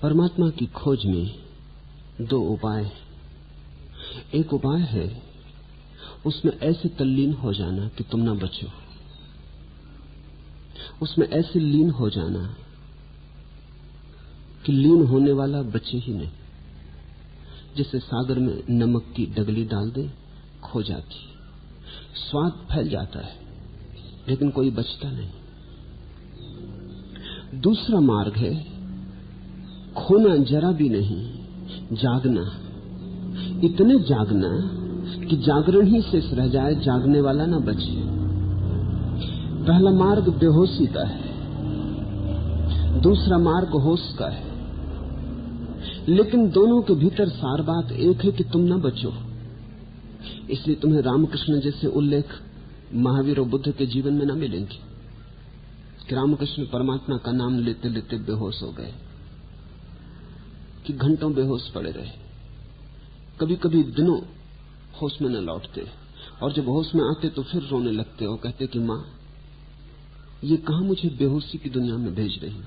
परमात्मा की खोज में दो उपाय। एक उपाय है उसमें ऐसे तल्लीन हो जाना कि तुम ना बचो, उसमें ऐसे लीन हो जाना कि लीन होने वाला बचे ही नहीं। जैसे सागर में नमक की डगली डाल दे, खो जाती, स्वाद फैल जाता है लेकिन कोई बचता नहीं। दूसरा मार्ग है खोना जरा भी नहीं, जागना, इतने जागना कि जागरण ही शेष रह जाए, जागने वाला ना बचे। पहला मार्ग बेहोशी का है, दूसरा मार्ग होश का है, लेकिन दोनों के भीतर सार बात एक है कि तुम ना बचो। इसलिए तुम्हें रामकृष्ण जैसे उल्लेख महावीर और बुद्ध के जीवन में ना मिलेंगे कि रामकृष्ण परमात्मा का नाम लेते लेते बेहोश हो गए, कि घंटों बेहोश पड़े रहे, कभी कभी दिनों होश में न लौटते, और जब होश में आते तो फिर रोने लगते और कहते कि मां, ये कहां मुझे बेहोशी की दुनिया में भेज रही हो,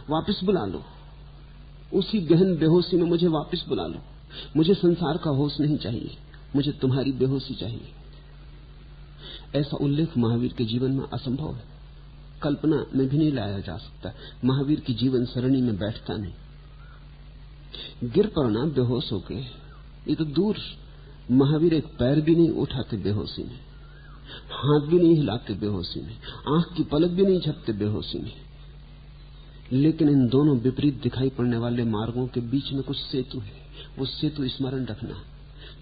वापस बुला लो, उसी गहन बेहोशी में मुझे वापस बुला लो। मुझे संसार का होश नहीं चाहिए, मुझे तुम्हारी बेहोशी चाहिए। ऐसा उल्लेख महावीर के जीवन में असंभव है, कल्पना में भी नहीं लाया जा सकता। महावीर की जीवन सरणी में बैठता नहीं। गिर पड़ना बेहोश होके ये तो दूर, महावीर एक पैर भी नहीं उठाते बेहोशी में, हाथ भी नहीं हिलाते बेहोशी में, आंख की पलक भी नहीं झपकते बेहोशी में। लेकिन इन दोनों विपरीत दिखाई पड़ने वाले मार्गों के बीच में कुछ सेतु है, वो सेतु स्मरण रखना।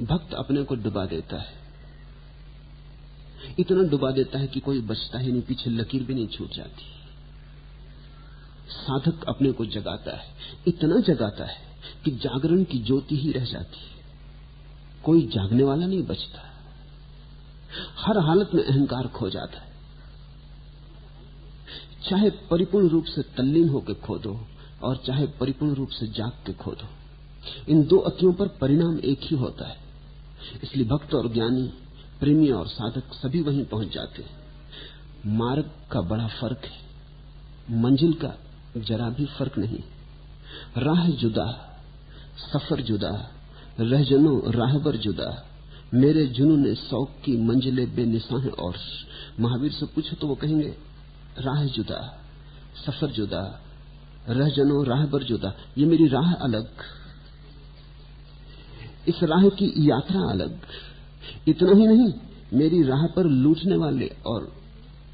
भक्त अपने को डुबा देता है, इतना डुबा देता है कि कोई बचता ही नहीं, पीछे लकीर भी नहीं छूट जाती। साधक अपने को जगाता है, इतना जगाता है कि जागरण की ज्योति ही रह जाती है, कोई जागने वाला नहीं बचता। हर हालत में अहंकार खो जाता है, चाहे परिपूर्ण रूप से तल्लीन होकर खो दो और चाहे परिपूर्ण रूप से जाग के खो दो। इन दो अतियों पर परिणाम एक ही होता है। इसलिए भक्त और ज्ञानी, प्रेमी और साधक सभी वहीं पहुंच जाते हैं। मार्ग का बड़ा फर्क है, मंजिल का जरा भी फर्क नहीं। राह जुदा, सफर जुदा, रहजनो राहबर जुदा, मेरे जुनून शौक की मंजिले बेनिशां है। और महावीर से पूछो तो वो कहेंगे राह जुदा, सफर जुदा, रहजनो राहबर जुदा। ये मेरी राह अलग, इस राह की यात्रा अलग। इतना ही नहीं, मेरी राह पर लूटने वाले और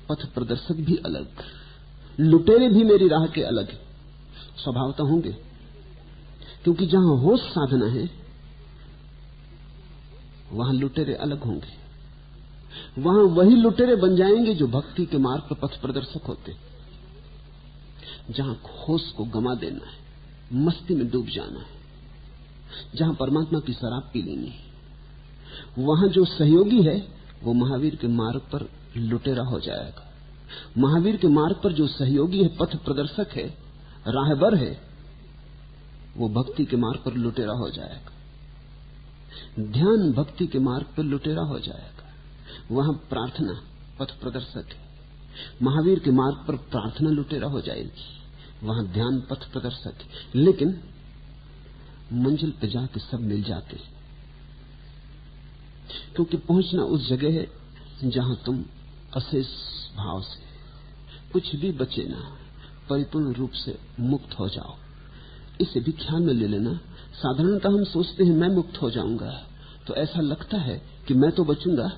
पथ प्रदर्शक भी अलग, लुटेरे भी मेरी राह के अलग स्वभावता होंगे। क्योंकि जहां होश साधना है वहां लुटेरे अलग होंगे, वहां वही लुटेरे बन जाएंगे जो भक्ति के मार्ग पर पथ प्रदर्शक होते। जहां होश को गमा देना है, मस्ती में डूब जाना है, जहां परमात्मा की शराब पी लेनी है, वहां जो सहयोगी है वो महावीर के मार्ग पर लुटेरा हो जाएगा। महावीर के मार्ग पर जो सहयोगी है, पथ प्रदर्शक है, राहबर है, वो भक्ति के मार्ग पर लुटेरा हो जाएगा। ध्यान भक्ति के मार्ग पर लुटेरा हो जाएगा, वहां प्रार्थना पथ प्रदर्शक है। महावीर के मार्ग पर प्रार्थना लुटेरा हो जाएगी, वहां ध्यान पथ प्रदर्शक है। लेकिन मंजिल पे जाके सब मिल जाते हैं, क्योंकि पहुंचना उस जगह है जहां तुम अशेष भाव से, कुछ भी बचे ना, परिपूर्ण रूप से मुक्त हो जाओ। इसे भी ख्याल में ले लेना। साधारणतः हम सोचते हैं मैं मुक्त हो जाऊंगा, तो ऐसा लगता है कि मैं तो बचूंगा,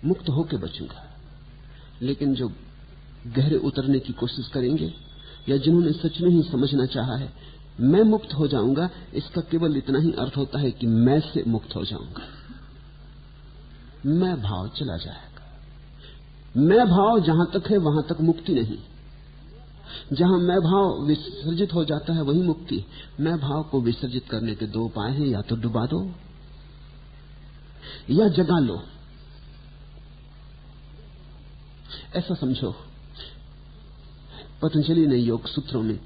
मुक्त होके बचूंगा। लेकिन जो गहरे उतरने की कोशिश करेंगे या जिन्होंने सच में ही समझना चाहा है मैं मुक्त हो जाऊंगा, इसका केवल इतना ही अर्थ होता है कि मैं से मुक्त हो जाऊंगा। मैं भाव चला जाएगा। मैं भाव जहां तक है वहां तक मुक्ति नहीं। जहां मैं भाव विसर्जित हो जाता है वही मुक्ति। मैं भाव को विसर्जित करने के दो उपाय हैं, या तो डुबा दो या जगा लो। ऐसा समझो, पतंजलि ने योग सूत्रों में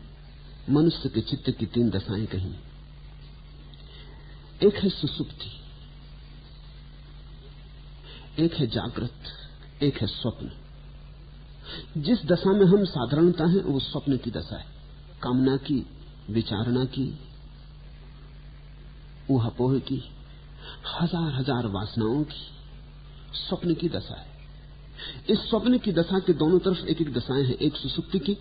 मनुष्य के चित्त की तीन दशाएं कही। एक है सुसुप्ति, एक है जागृत, एक है स्वप्न। जिस दशा में हम साधारणता हैं वो स्वप्न की दशा है, कामना की, विचारणा की, ऊहापोह की, हजार हजार वासनाओं की, स्वप्न की दशा है। इस स्वप्न की दशा के दोनों तरफ एक एक दशाएं हैं, एक सुसुप्ति की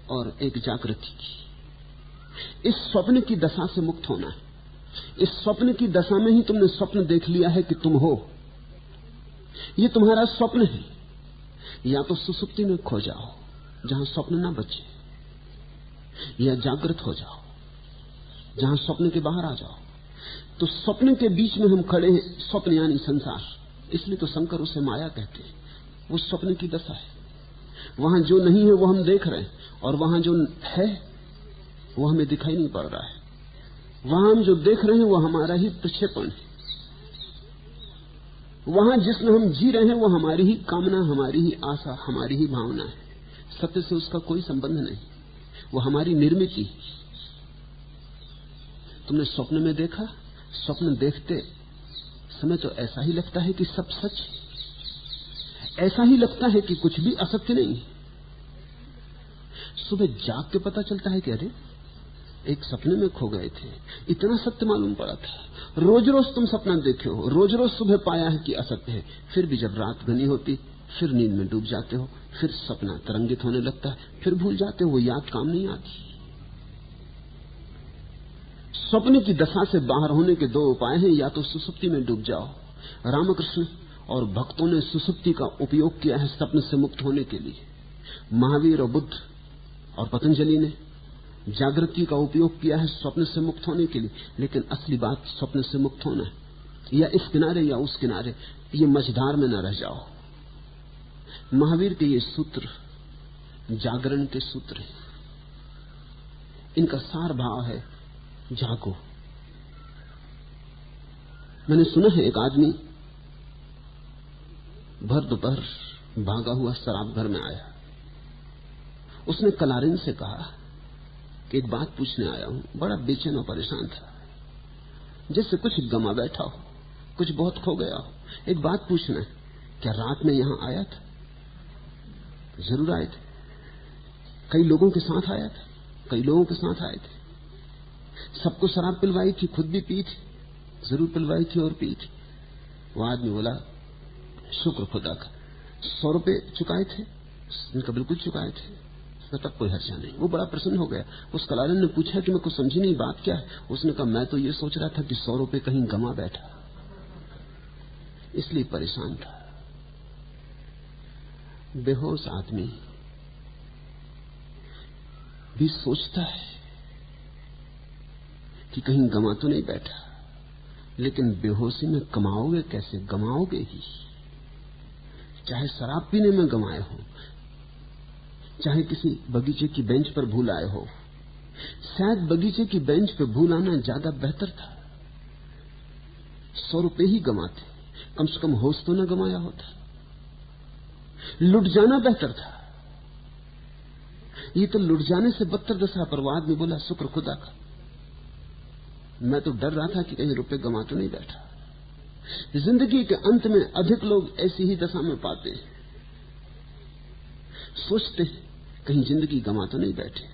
और एक जागृति की। इस स्वप्न की दशा से मुक्त होना है। इस स्वप्न की दशा में ही तुमने स्वप्न देख लिया है कि तुम हो, ये तुम्हारा स्वप्न है। या तो सुसुप्ति में खो जाओ जहां स्वप्न ना बचे, या जागृत हो जाओ जहां स्वप्न के बाहर आ जाओ। तो स्वप्न के बीच में हम खड़े हैं, स्वप्न यानी संसार, इसलिए तो शंकर उसे माया कहते हैं। वो स्वप्न की दशा है। वहां जो नहीं है वो हम देख रहे हैं, और वहां जो है वो हमें दिखाई नहीं पड़ रहा है। वहां हम जो देख रहे हैं वो हमारा ही प्रक्षेपण है। वहां जिसमें हम जी रहे हैं वो हमारी ही कामना, हमारी ही आशा, हमारी ही भावना है। सत्य से उसका कोई संबंध नहीं, वो हमारी निर्मित। तुमने स्वप्न में देखा, स्वप्न देखते समय तो ऐसा ही लगता है कि सब सच, ऐसा ही लगता है कि कुछ भी असत्य नहीं। सुबह जाग के पता चलता है कि अरे एक सपने में खो गए थे, इतना सत्य मालूम पड़ा था। रोज रोज तुम सपना देखे हो, रोज रोज सुबह पाया है कि असत्य है, फिर भी जब रात घनी होती फिर नींद में डूब जाते हो, फिर सपना तरंगित होने लगता है, फिर भूल जाते हो, वो याद काम नहीं आती। स्वप्न की दशा से बाहर होने के दो उपाय हैं, या तो सुसुप्ति में डूब जाओ। रामकृष्ण और भक्तों ने सुसुप्ति का उपयोग किया है स्वप्न से मुक्त होने के लिए। महावीर और बुद्ध और पतंजलि ने जागृति का उपयोग किया है स्वप्न से मुक्त होने के लिए। लेकिन असली बात स्वप्न से मुक्त होना है, या इस किनारे या उस किनारे, ये मझधार में न रह जाओ। महावीर के ये सूत्र जागरण के सूत्र हैं। इनका सार भाव है जागो। मैंने सुना है एक आदमी भर दोपहर भागा हुआ शराब घर में आया। उसने कलारिन से कहा कि एक बात पूछने आया हूं। बड़ा बेचैन और परेशान था, जैसे कुछ गमा बैठा हो, कुछ बहुत खो गया हो। एक बात पूछना है, क्या रात में यहां आया था? जरूर आए थे। कई लोगों के साथ आया था, कई लोगों के साथ आए थे। सबको शराब पिलवाई थी, खुद भी पी थी, जरूर पिलवाई थी और पी थी। वो आदमी बोला शुक्र खुदा का, 100 रुपए चुकाए थे? इनका बिल्कुल चुकाए थे। तब कोई हर्षा नहीं। वो बड़ा प्रसन्न हो गया। उस कलारन ने पूछा कि मैं कुछ समझी नहीं, बात क्या है? उसने कहा मैं तो ये सोच रहा था कि 100 रुपए कहीं गमा बैठा, इसलिए परेशान था। बेहोश आदमी भी सोचता है कि कहीं गमा तो नहीं बैठा, लेकिन बेहोशी में कमाओगे कैसे? गमाओगे ही। चाहे शराब पीने में गमाए हो, चाहे किसी बगीचे की बेंच पर भूल आए हो। शायद बगीचे की बेंच पर भूल आना ज्यादा बेहतर था। 100 रुपए ही गमाते, कम से कम होश तो न गमाया होता। लुट जाना बेहतर था। ये तो लुट जाने से बदतर दशा पर। वो आदमी बोला शुक्र खुदा का, मैं तो डर रहा था कि कहीं रुपए गमा तो नहीं बैठा। जिंदगी के अंत में अधिक लोग ऐसी ही दशा में पाते हैं। सोचते कहीं जिंदगी गमा तो नहीं बैठे।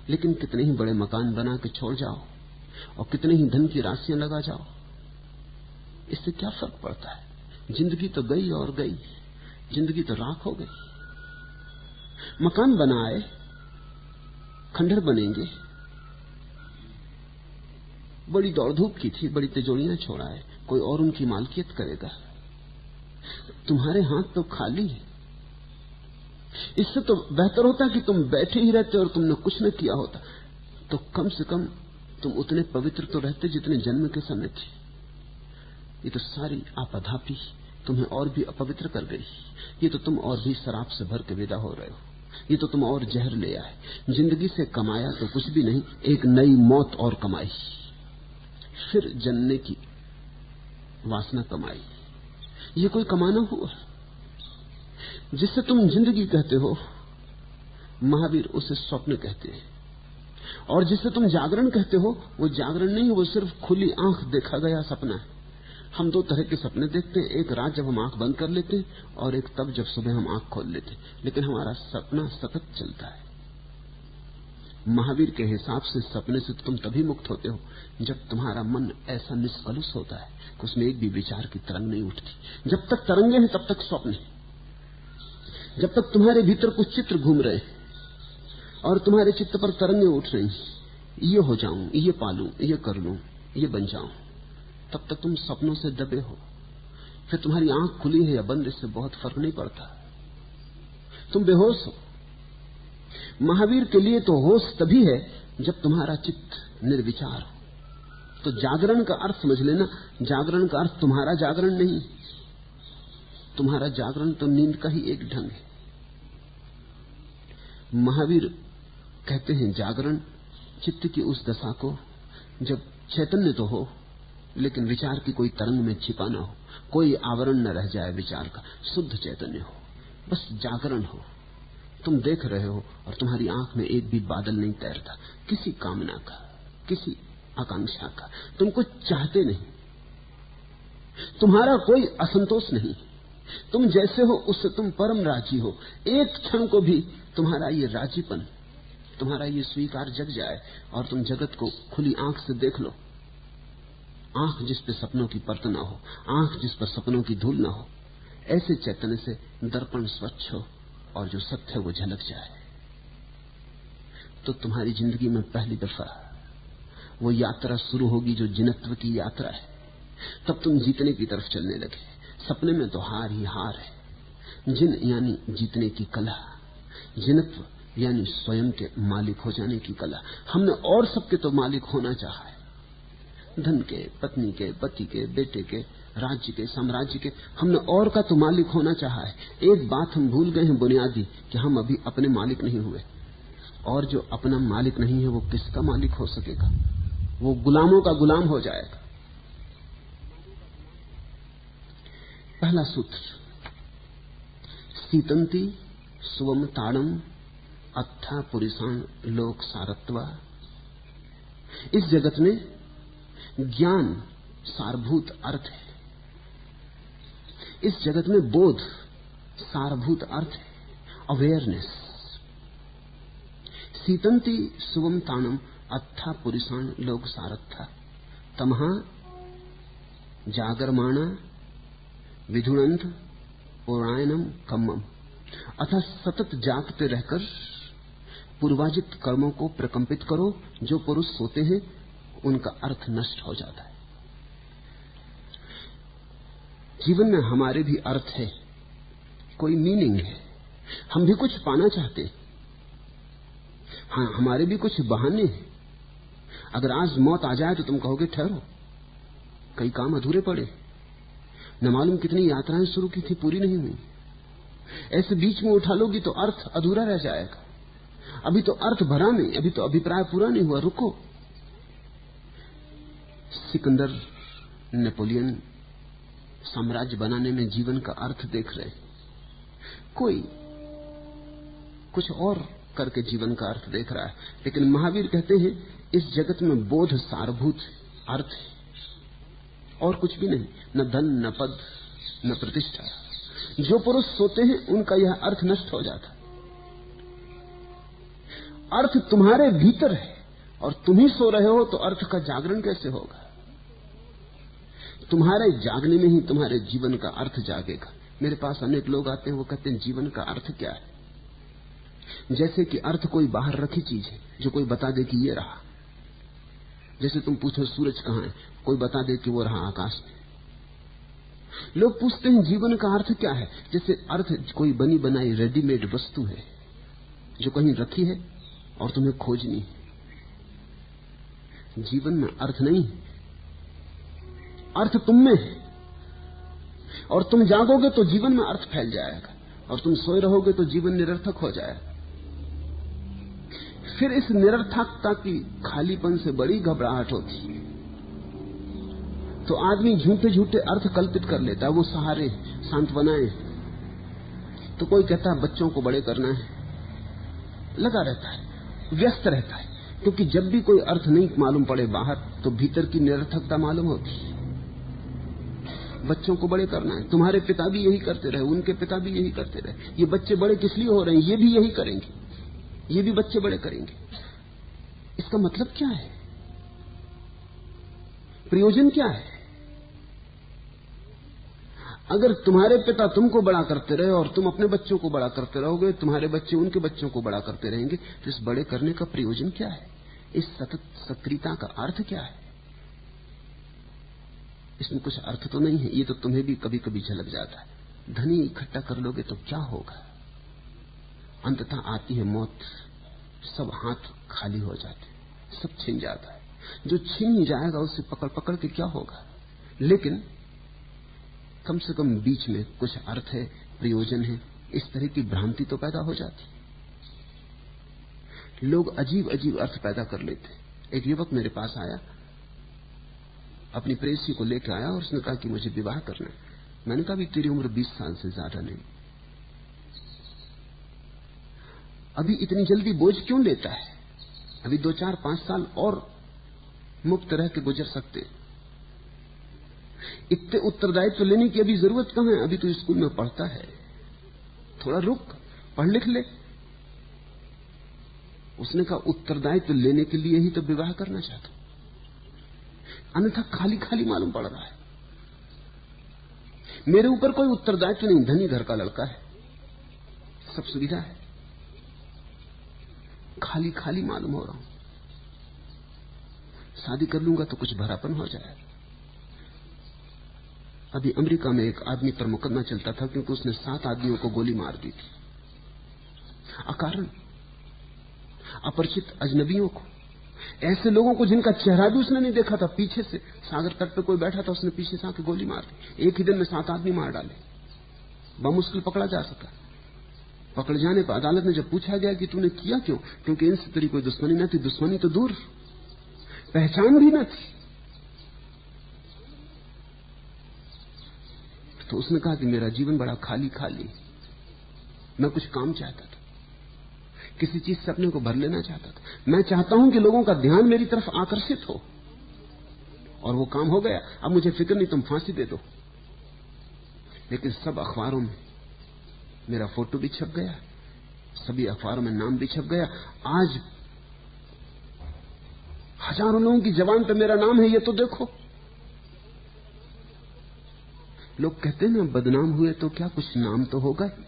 लेकिन कितने ही बड़े मकान बना के छोड़ जाओ और कितने ही धन की राशियां लगा जाओ, इससे क्या फर्क पड़ता है? जिंदगी तो गई और गई, जिंदगी तो राख हो गई। मकान बनाए, खंडहर बनेंगे, बड़ी दौड़ धूप की थी, बड़ी तिजोरियां छोड़ाए, कोई और उनकी मालकियत करेगा। तुम्हारे हाथ तो खाली है। इससे तो बेहतर होता कि तुम बैठे ही रहते और तुमने कुछ न किया होता, तो कम से कम तुम उतने पवित्र तो रहते जितने जन्म के समय थे। ये तो सारी आपाधापी तुम्हें और भी अपवित्र कर गई। ये तो तुम और भी शराब से भर के विदा हो रहे हो। ये तो तुम और जहर ले आए। जिंदगी से कमाया तो कुछ भी नहीं, एक नई मौत और कमाई, फिर जनने की वासना कमाई। ये कोई कमाना हुआ? जिससे तुम जिंदगी कहते हो, महावीर उसे स्वप्न कहते हैं। और जिसे तुम जागरण कहते हो, वो जागरण नहीं, वो सिर्फ खुली आंख देखा गया सपना है। हम दो तरह के सपने देखते हैं, एक रात जब हम आंख बंद कर लेते हैं और एक तब जब सुबह हम आंख खोल लेते हैं, लेकिन हमारा सपना सतत चलता है। महावीर के हिसाब से सपने से तुम तभी मुक्त होते हो जब तुम्हारा मन ऐसा निष्कलुष होता है कि उसमें एक भी विचार की तरंग नहीं उठती। जब तक तरंगे हैं तब तक स्वप्न है। जब तक तुम्हारे भीतर कुछ चित्र घूम रहे हैं और तुम्हारे चित्त पर तरंगे उठ रही, ये हो जाऊं, ये पालूं, ये कर लूं, ये बन जाऊं, तब तक तुम सपनों से दबे हो। फिर तुम्हारी आंख खुली है या बंद, इससे बहुत फर्क नहीं पड़ता, तुम बेहोश हो। महावीर के लिए तो होश तभी है जब तुम्हारा चित्त निर्विचार हो। तो जागरण का अर्थ समझ लेना, जागरण का अर्थ तुम्हारा जागरण नहीं, तुम्हारा जागरण तो नींद का ही एक ढंग है। महावीर कहते हैं जागरण चित्त की उस दशा को जब चैतन्य तो हो लेकिन विचार की कोई तरंग में छिपा ना हो, कोई आवरण न रह जाए विचार का, शुद्ध चैतन्य हो, बस जागरण हो। तुम देख रहे हो और तुम्हारी आंख में एक भी बादल नहीं तैरता, किसी कामना का, किसी आकांक्षा का, तुम कुछ चाहते नहीं, तुम्हारा कोई असंतोष नहीं, तुम जैसे हो उससे तुम परम राजी हो। एक क्षण को भी तुम्हारा ये राजीपन, तुम्हारा ये स्वीकार जग जाए और तुम जगत को खुली आंख से देख लो, आंख जिस पे सपनों की परत ना हो, आंख जिस पर सपनों की धूल ना हो, ऐसे चैतन्य से दर्पण स्वच्छ हो और जो सत्य है वो झलक जाए, तो तुम्हारी जिंदगी में पहली दफा वो यात्रा शुरू होगी जो जिनत्व की यात्रा है। तब तुम जीतने की तरफ चलने लगे। सपने में तो हार ही हार है। जिन यानी जीतने की कला, जिनत्व यानी स्वयं के मालिक हो जाने की कला। हमने और सबके तो मालिक होना चाहा है, धन के, पत्नी के, पति के, बेटे के, राज्य के, साम्राज्य के, हमने और का तो मालिक होना चाहा है। एक बात हम भूल गए हैं बुनियादी, कि हम अभी अपने मालिक नहीं हुए, और जो अपना मालिक नहीं है वो किसका मालिक हो सकेगा? वो गुलामों का गुलाम हो जाएगा। पहला सूत्र, सीतंती सुवम ताड़म अत्था पुरिषान लोक सारत्वा। इस जगत में ज्ञान सारभूत अर्थ है, इस जगत में बोध सारभूत अर्थ है, अवेयरनेस। सीतंती सुवम ताणम अत्था पुरिषान लोक सारत्था तमहा जागरमाणा विधुनंत पुरायणम कम्मम। अतः सतत जागते रहकर पूर्वाजित कर्मों को प्रकंपित करो। जो पुरुष सोते हैं उनका अर्थ नष्ट हो जाता है। जीवन में हमारे भी अर्थ है, कोई मीनिंग है, हम भी कुछ पाना चाहते हैं। हाँ, हमारे भी कुछ बहाने हैं। अगर आज मौत आ जाए तो तुम कहोगे ठहरो, कई काम अधूरे पड़े, न मालूम कितनी यात्राएं शुरू की थी पूरी नहीं हुई। ऐसे बीच में उठा लोगी तो अर्थ अधूरा रह जाएगा। अभी तो अर्थ भरा नहीं, अभी तो अभिप्राय पूरा नहीं हुआ, रुको। सिकंदर, नेपोलियन साम्राज्य बनाने में जीवन का अर्थ देख रहे, कोई कुछ और करके जीवन का अर्थ देख रहा है। लेकिन महावीर कहते हैं इस जगत में बोध सारभूत अर्थ है, और कुछ भी नहीं, न धन, न पद, न प्रतिष्ठा। जो पुरुष सोते हैं उनका यह अर्थ नष्ट हो जाता। अर्थ तुम्हारे भीतर है और तुम ही सो रहे हो, तो अर्थ का जागरण कैसे होगा? तुम्हारे जागने में ही तुम्हारे जीवन का अर्थ जागेगा। मेरे पास अनेक लोग आते हैं, वो कहते हैं जीवन का अर्थ क्या है? जैसे कि अर्थ कोई बाहर रखी चीज है जो कोई बता दे कि ये रहा। जैसे तुम पूछो सूरज कहां है, कोई बता दे कि वो रहा आकाश में। लोग पूछते हैं जीवन का अर्थ क्या है? जैसे अर्थ कोई बनी बनाई रेडीमेड वस्तु है जो कहीं रखी है और तुम्हें खोजनी है। जीवन में अर्थ नहीं है, अर्थ तुम में है। और तुम जागोगे तो जीवन में अर्थ फैल जाएगा, और तुम सोए रहोगे तो जीवन निरर्थक हो जाएगा। फिर इस निरर्थकता की खालीपन से बड़ी घबराहट होती है, तो आदमी झूठे झूठे अर्थ कल्पित कर लेता है। वो सहारे, सांत्वनाएं। तो कोई कहता है बच्चों को बड़े करना है, लगा रहता है, व्यस्त रहता है, क्योंकि जब भी कोई अर्थ नहीं मालूम पड़े बाहर, तो भीतर की निरर्थकता मालूम होती है। बच्चों को बड़े करना है। तुम्हारे पिता भी यही करते रहे, उनके पिता भी यही करते रहे। ये बच्चे बड़े किस लिए हो रहे हैं? ये भी यही करेंगे, ये भी बच्चे बड़े करेंगे। इसका मतलब क्या है? प्रयोजन क्या है? अगर तुम्हारे पिता तुमको बड़ा करते रहे और तुम अपने बच्चों को बड़ा करते रहोगे, तुम्हारे बच्चे उनके बच्चों को बड़ा करते रहेंगे, तो इस बड़े करने का प्रयोजन क्या है? इस सतत सक्रियता का अर्थ क्या है? इसमें कुछ अर्थ तो नहीं है। ये तो तुम्हें भी कभी कभी झलक जाता है। धनी इकट्ठा कर लोगे तो क्या होगा? अंततः आती है मौत, सब हाथ खाली हो जाते, सब छिन जाता है। जो छिन ही जाएगा उसे पकड़ पकड़ के क्या होगा? लेकिन कम से कम बीच में कुछ अर्थ है, प्रयोजन है। इस तरह की भ्रांति तो पैदा हो जाती। लोग अजीब अजीब अर्थ पैदा कर लेते। एक युवक मेरे पास आया, अपनी प्रेयसी को लेकर आया और उसने कहा कि मुझे विवाह करना है। मैंने कहा भी तेरी उम्र 20 साल से ज्यादा नहीं, अभी इतनी जल्दी बोझ क्यों लेता है? अभी 2, 4, 5 साल और मुक्त रह के गुजर सकते। इतने उत्तरदायित्व लेने की अभी जरूरत कहां है? अभी तो स्कूल में पढ़ता है, थोड़ा रुक, पढ़ लिख ले। उसने कहा उत्तरदायित्व लेने के लिए ही तो विवाह करना चाहता, अन्यथा खाली खाली मालूम पड़ रहा है। मेरे ऊपर कोई उत्तरदायित्व नहीं, धनी घर का लड़का है, सब सुविधा है, खाली खाली मालूम हो रहा हूं। शादी कर लूंगा तो कुछ भरापन हो जाएगा। अभी अमेरिका में एक आदमी पर मुकदमा चलता था क्योंकि उसने 7 आदमियों को गोली मार दी थी, अकारण, अपरिचित अजनबियों को, ऐसे लोगों को जिनका चेहरा भी उसने नहीं देखा था। पीछे से सागर तट पे कोई बैठा था, उसने पीछे से आके गोली मार दी। एक ही दिन में 7 आदमी मार डाले। बमुश्किल पकड़ा जा सका। पकड़ जाने पर अदालत में जब पूछा गया कि तूने किया क्यों, क्योंकि इनसे तेरी कोई दुश्मनी न थी। दुश्मनी तो दूर, पहचान भी न थी। तो उसने कहा कि मेरा जीवन बड़ा खाली खाली, मैं कुछ काम चाहता था, किसी चीज से अपने को भर लेना चाहता था। मैं चाहता हूं कि लोगों का ध्यान मेरी तरफ आकर्षित हो, और वो काम हो गया। अब मुझे फिक्र नहीं, तुम फांसी दे दो। लेकिन सब अखबारों में मेरा फोटो भी छप गया, सभी अखबारों में नाम भी छप गया। आज हजारों लोगों की जबान पे मेरा नाम है, ये तो देखो। लोग कहते हैं ना, बदनाम हुए तो क्या, कुछ नाम तो होगा ही।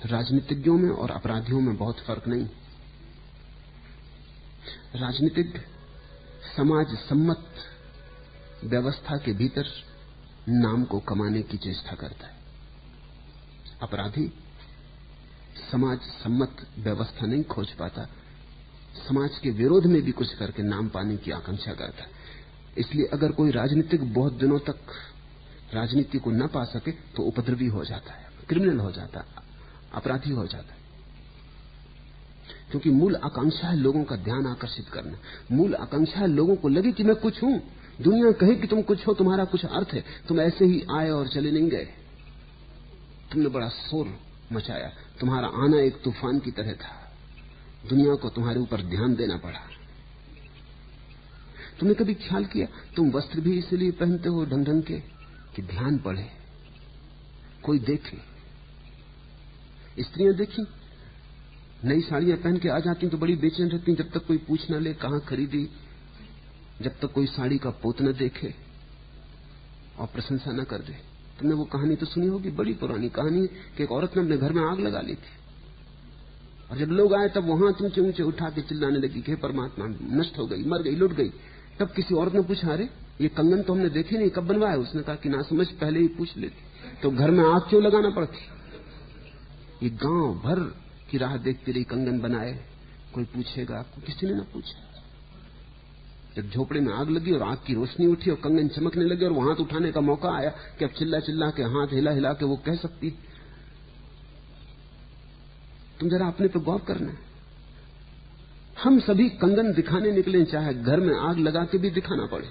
राजनीतिज्ञों में और अपराधियों में बहुत फर्क नहीं। राजनीतिज्ञ समाज सम्मत व्यवस्था के भीतर नाम को कमाने की चेष्टा करता है। अपराधी समाज सम्मत व्यवस्था नहीं खोज पाता, समाज के विरोध में भी कुछ करके नाम पाने की आकांक्षा करता है। इसलिए अगर कोई राजनीतिक बहुत दिनों तक राजनीति को न पा सके तो उपद्रवी हो जाता है, क्रिमिनल हो जाता है, अपराधी हो जाता है। क्योंकि मूल आकांक्षा है लोगों का ध्यान आकर्षित करना। मूल आकांक्षा है लोगों को लगे कि मैं कुछ हूं, दुनिया कहे कि तुम कुछ हो, तुम्हारा कुछ अर्थ है। तुम ऐसे ही आए और चले नहीं गए, तुमने बड़ा शोर मचाया, तुम्हारा आना एक तूफान की तरह था, दुनिया को तुम्हारे ऊपर ध्यान देना पड़ा। तुमने कभी ख्याल किया, तुम वस्त्र भी इसलिए पहनते हो ढंग ढंग के कि ध्यान पड़े, कोई देखे। स्त्रियां देखी नई साड़ियां पहन के आ जाती तो बड़ी बेचैन रहती, जब तक कोई पूछ न ले कहां खरीदी, जब तक कोई साड़ी का पोत न देखे और प्रशंसा न कर दे। तुमने वो कहानी तो सुनी होगी, बड़ी पुरानी कहानी कि एक औरत ने अपने घर में आग लगा ली थी, और जब लोग आए तब वहां ऊंचे ऊंचे उठा के चिल्लाने लगी कि परमात्मा, नष्ट हो गई, मर गई, लुट गई। तब किसी औरत ने पूछा, अरे ये कंगन तो हमने देखे नहीं, कब बनवाया? उसने कहा कि ना समझ, पहले ही पूछ लेती तो घर में आग क्यों लगाना पड़ती। ये गांव भर की राह देखती रही, कंगन बनाए, कोई पूछेगा? किसी ने ना पूछा। जब झोपड़े में आग लगी और आग की रोशनी उठी और कंगन चमकने लगे और वो हाथ उठाने का मौका आया कि अब चिल्ला चिल्ला के, हाथ हिला हिला के वो कह सकती। तुम जरा अपने पे गौर करना। हम सभी कंगन दिखाने निकले, चाहे घर में आग लगा के भी दिखाना पड़े।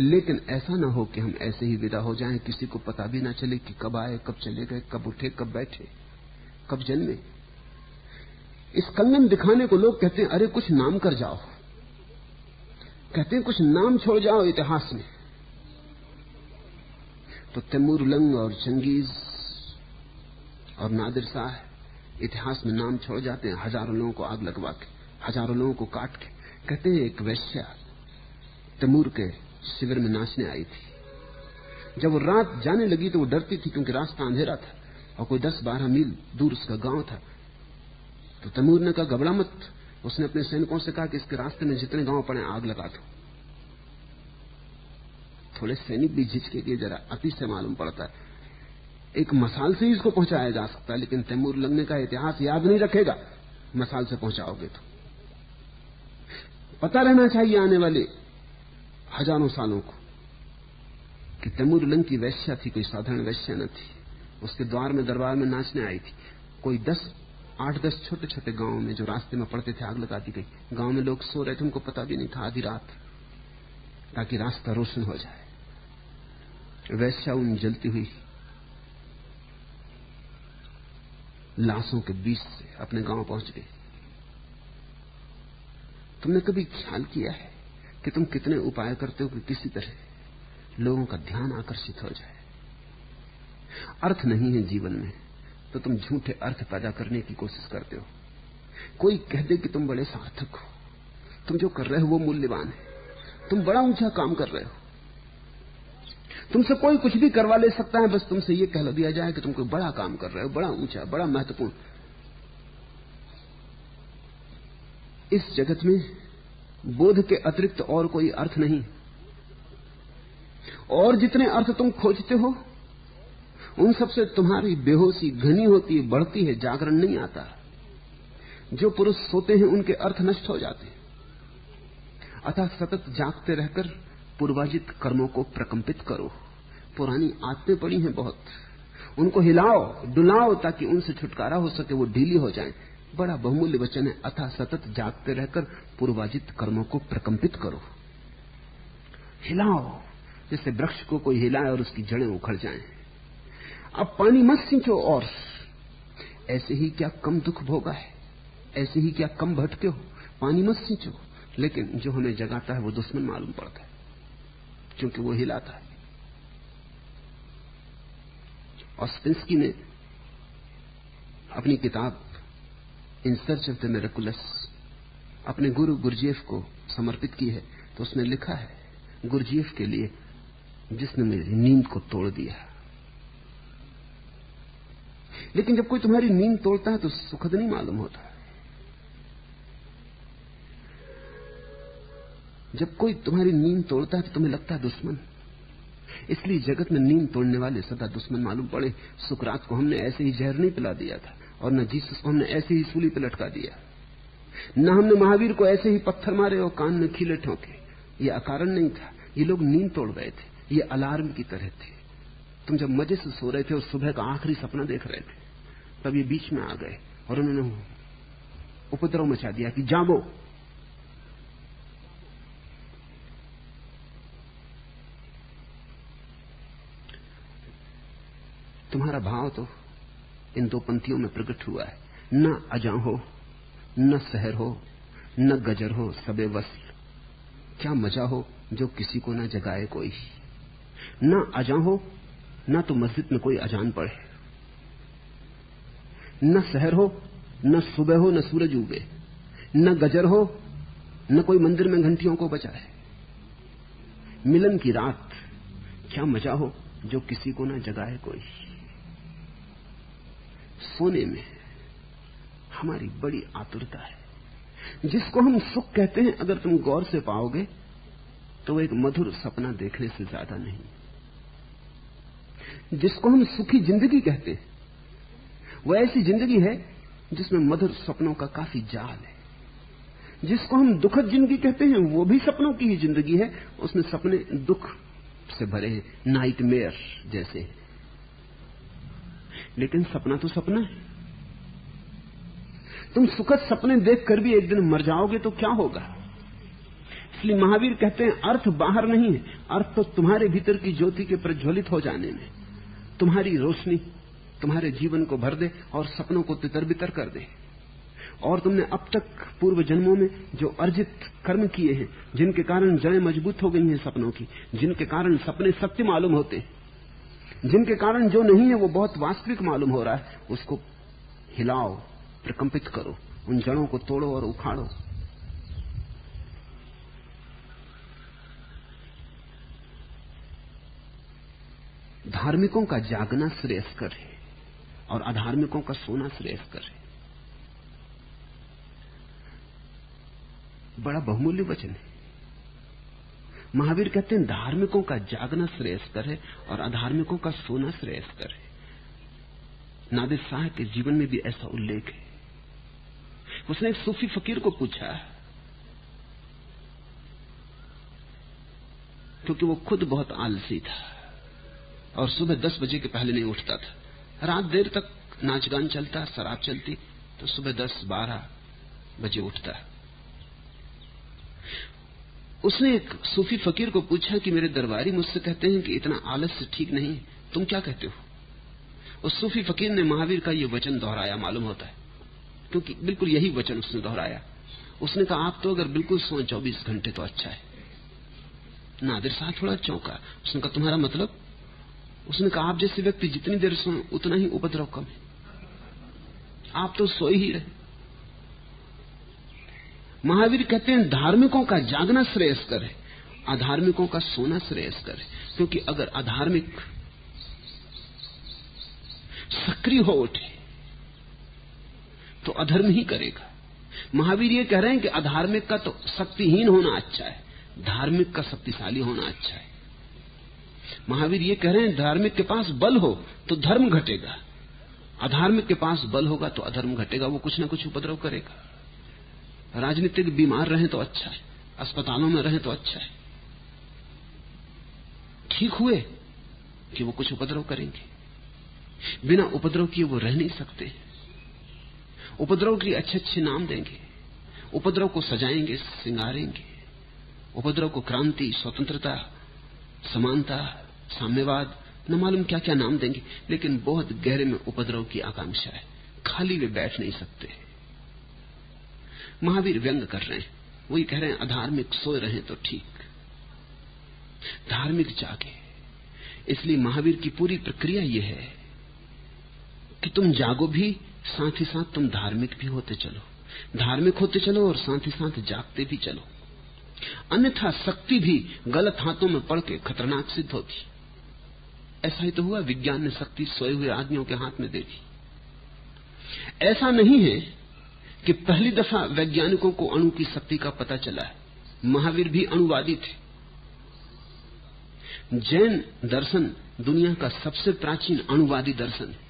लेकिन ऐसा ना हो कि हम ऐसे ही विदा हो जाएं, किसी को पता भी ना चले कि कब आए, कब चले गए, कब उठे, कब बैठे, कब जन्मे। इस कंगन दिखाने को लोग कहते हैं, अरे कुछ नाम कर जाओ। कहते हैं कुछ नाम छोड़ जाओ इतिहास में। तो तैमूर लंग और चंगेज और नादिर शाह इतिहास में नाम छोड़ जाते हैं, हजारों लोगों को आग लगवा के, हजारों लोगों को काट के। कहते हैं एक वेश्या तैमूर के शिविर में नाचने आई थी। जब वो रात जाने लगी तो वो डरती थी, क्योंकि रास्ता अंधेरा था और कोई 10-12 मील दूर उसका गांव था। तो तैमूर ने कहा घबरा मत। उसने अपने सैनिकों से कहा कि इसके रास्ते में जितने गांव पड़े आग लगा दो। थोड़े सैनिक भी झिझके कि जरा अति से मालूम पड़ता है, एक मसाल से ही इसको पहुंचाया जा सकता है, लेकिन तैमूर लगने का इतिहास याद नहीं रखेगा मसाल से पहुंचाओगे तो। पता रहना चाहिए आने वाले हजारों सालों को कि तैमूर लंग की वेश्या थी, कोई साधारण वेश्या न थी। उसके द्वार में दरबार में नाचने आई थी। कोई 8-10 छोटे छोटे गांव में जो रास्ते में पड़ते थे आग लगा दी गई। गांव में लोग सो रहे थे, उनको पता भी नहीं था, आधी रात, ताकि रास्ता रोशन हो जाए। वेश्या उन जलती हुई लाशों के बीच से अपने गांव पहुंच गई। तुमने कभी ख्याल किया है कि तुम कितने उपाय करते हो कि किसी तरह लोगों का ध्यान आकर्षित हो जाए? अर्थ नहीं है जीवन में तो तुम झूठे अर्थ पैदा करने की कोशिश करते हो। कोई कह दे कि तुम बड़े सार्थक हो, तुम जो कर रहे हो वो मूल्यवान है, तुम बड़ा ऊंचा काम कर रहे हो। तुमसे कोई कुछ भी करवा ले सकता है, बस तुमसे ये कह दिया जाए कि तुम कोई बड़ा काम कर रहे हो, बड़ा ऊंचा, बड़ा महत्वपूर्ण। इस जगत में बोध के अतिरिक्त और कोई अर्थ नहीं। और जितने अर्थ तुम खोजते हो उन सबसे तुम्हारी बेहोशी घनी होती है, बढ़ती है, जागरण नहीं आता। जो पुरुष सोते हैं उनके अर्थ नष्ट हो जाते हैं। अतः सतत जागते रहकर पूर्वाजित कर्मों को प्रकंपित करो। पुरानी आदतें पड़ी हैं बहुत, उनको हिलाओ डुलाओ ताकि उनसे छुटकारा हो सके, वो ढीली हो जाएं। बड़ा बहुमूल्य वचन है, अतः सतत जागते रहकर पूर्वाजित कर्मों को प्रकंपित करो। हिलाओ, जैसे वृक्ष को कोई हिलाए और उसकी जड़ें उखड़ जाएं। अब पानी मत सींचो, और ऐसे ही क्या कम दुख भोगा है, ऐसे ही क्या कम भटके हो। पानी मत सींचो, लेकिन जो हमें जगाता है वो दुश्मन मालूम पड़ता है, क्योंकि वो हिलाता है। ऑस्पेंस्की ने अपनी किताब in search of the miraculous अपने गुरु गुरजेफ को समर्पित की है। तो उसने लिखा है, गुरजेफ के लिए जिसने मेरी नींद को तोड़ दिया। लेकिन जब कोई तुम्हारी नींद तोड़ता है तो सुखद नहीं मालूम होता। जब कोई तुम्हारी नींद तोड़ता है तो तुम्हें लगता है दुश्मन। इसलिए जगत में नींद तोड़ने वाले सदा दुश्मन मालूम पड़े। सुकरात को हमने ऐसे ही जहर नहीं पिला दिया था, और न जीसस को हमने ऐसे ही सूली पे लटका दिया, न हमने महावीर को ऐसे ही पत्थर मारे और कान में खीले ठोके। ये अकारण नहीं था, ये लोग नींद तोड़ गए थे, ये अलार्म की तरह थे। तुम जब मजे से सो रहे थे और सुबह का आखिरी सपना देख रहे थे, तब ये बीच में आ गए और उन्होंने उपद्रव मचा दिया कि जागो। तुम्हारा भाव तो इन 2 पंक्तियों में प्रकट हुआ है। न अजा हो, न सहर हो, न गजर हो सबे वस्ल, क्या मजा हो जो किसी को न जगाए कोई। न अजा हो, न तो मस्जिद में कोई अजान पढ़े, न सहर हो, न सुबह हो, न सूरज उगे, न गजर हो, न कोई मंदिर में घंटियों को बजाए। मिलन की रात, क्या मजा हो जो किसी को न जगाए कोई। सोने में हमारी बड़ी आतुरता है। जिसको हम सुख कहते हैं, अगर तुम गौर से पाओगे तो वो एक मधुर सपना देखने से ज्यादा नहीं। जिसको हम सुखी जिंदगी कहते हैं, वो ऐसी जिंदगी है जिसमें मधुर सपनों का काफी जाल है। जिसको हम दुखद जिंदगी कहते हैं, वो भी सपनों की ही जिंदगी है, उसमें सपने दुख से भरे हैं, नाइटमेयर जैसे। लेकिन सपना तो सपना है। तुम सुखद सपने देखकर भी एक दिन मर जाओगे तो क्या होगा। इसलिए महावीर कहते हैं, अर्थ बाहर नहीं है, अर्थ तो तुम्हारे भीतर की ज्योति के प्रज्वलित हो जाने में। तुम्हारी रोशनी तुम्हारे जीवन को भर दे और सपनों को तितर बितर कर दे। और तुमने अब तक पूर्व जन्मों में जो अर्जित कर्म किए हैं, जिनके कारण जड़ें मजबूत हो गई हैं सपनों की, जिनके कारण सपने सत्य मालूम होते हैं, जिनके कारण जो नहीं है वो बहुत वास्तविक मालूम हो रहा है, उसको हिलाओ, प्रकंपित करो, उन जड़ों को तोड़ो और उखाड़ो। धार्मिकों का जागना श्रेयस्कर है और अधार्मिकों का सोना श्रेयस्कर है। बड़ा बहुमूल्य वचन है। महावीर कहते हैं धार्मिकों का जागना श्रेयस्कर है और अधार्मिकों का सोना श्रेयस्कर है। नादिर शाह के जीवन में भी ऐसा उल्लेख है। उसने एक सूफी फकीर को पूछा, क्योंकि वो खुद बहुत आलसी था और सुबह 10 बजे के पहले नहीं उठता था। रात देर तक नाच गान चलता, शराब चलती, तो सुबह 10-12 बजे उठता। उसने एक सूफी फकीर को पूछा कि मेरे दरबारी मुझसे कहते हैं कि इतना आलस्य ठीक नहीं, तुम क्या कहते हो? उस सूफी फकीर ने महावीर का ये वचन दोहराया, मालूम होता है, क्योंकि बिल्कुल यही वचन उसने दोहराया। उसने कहा आप तो अगर बिल्कुल सोए 24 घंटे तो अच्छा है। नादिर शाह थोड़ा चौंका। उसने कहा तुम्हारा मतलब? उसने कहा आप जैसे व्यक्ति जितनी देर सोए उतना ही उपद्रव कम है, आप तो सोए ही रहे। महावीर कहते हैं धार्मिकों का जागना श्रेयस्कर है, अधार्मिकों का सोना श्रेयस्कर है। क्योंकि अगर अधार्मिक सक्रिय हो उठे तो अधर्म ही करेगा। महावीर ये कह रहे हैं कि अधार्मिक का तो शक्तिहीन होना अच्छा है, धार्मिक का शक्तिशाली होना अच्छा है। महावीर ये कह रहे हैं धार्मिक के पास बल हो तो धर्म घटेगा, अधार्मिक के पास बल होगा तो अधर्म घटेगा। वो कुछ ना कुछ उपद्रव करेगा। राजनीतिक बीमार रहे तो अच्छा है, अस्पतालों में रहे तो अच्छा है, ठीक हुए कि वो कुछ उपद्रव करेंगे। बिना उपद्रव किए वो रह नहीं सकते। उपद्रव के लिए अच्छे अच्छे नाम देंगे, उपद्रव को सजाएंगे, सिंगारेंगे, उपद्रव को क्रांति, स्वतंत्रता, समानता, साम्यवाद, न मालूम क्या क्या नाम देंगे, लेकिन बहुत गहरे में उपद्रव की आकांक्षा है। खाली वे बैठ नहीं सकते। महावीर व्यंग कर रहे हैं, वही कह रहे हैं अधार्मिक सोए रहे तो ठीक, धार्मिक जागे। इसलिए महावीर की पूरी प्रक्रिया यह है कि तुम जागो भी, साथ ही साथ तुम धार्मिक भी होते चलो, धार्मिक होते चलो और साथ ही साथ जागते भी चलो। अन्यथा शक्ति भी गलत हाथों में पड़ के खतरनाक सिद्ध होती। ऐसा ही तो हुआ, विज्ञान ने शक्ति सोए हुए आदमियों के हाथ में दे दी। ऐसा नहीं है कि पहली दफा वैज्ञानिकों को अणु की शक्ति का पता चला है। महावीर भी अणुवादी थे। जैन दर्शन दुनिया का सबसे प्राचीन अणुवादी दर्शन है।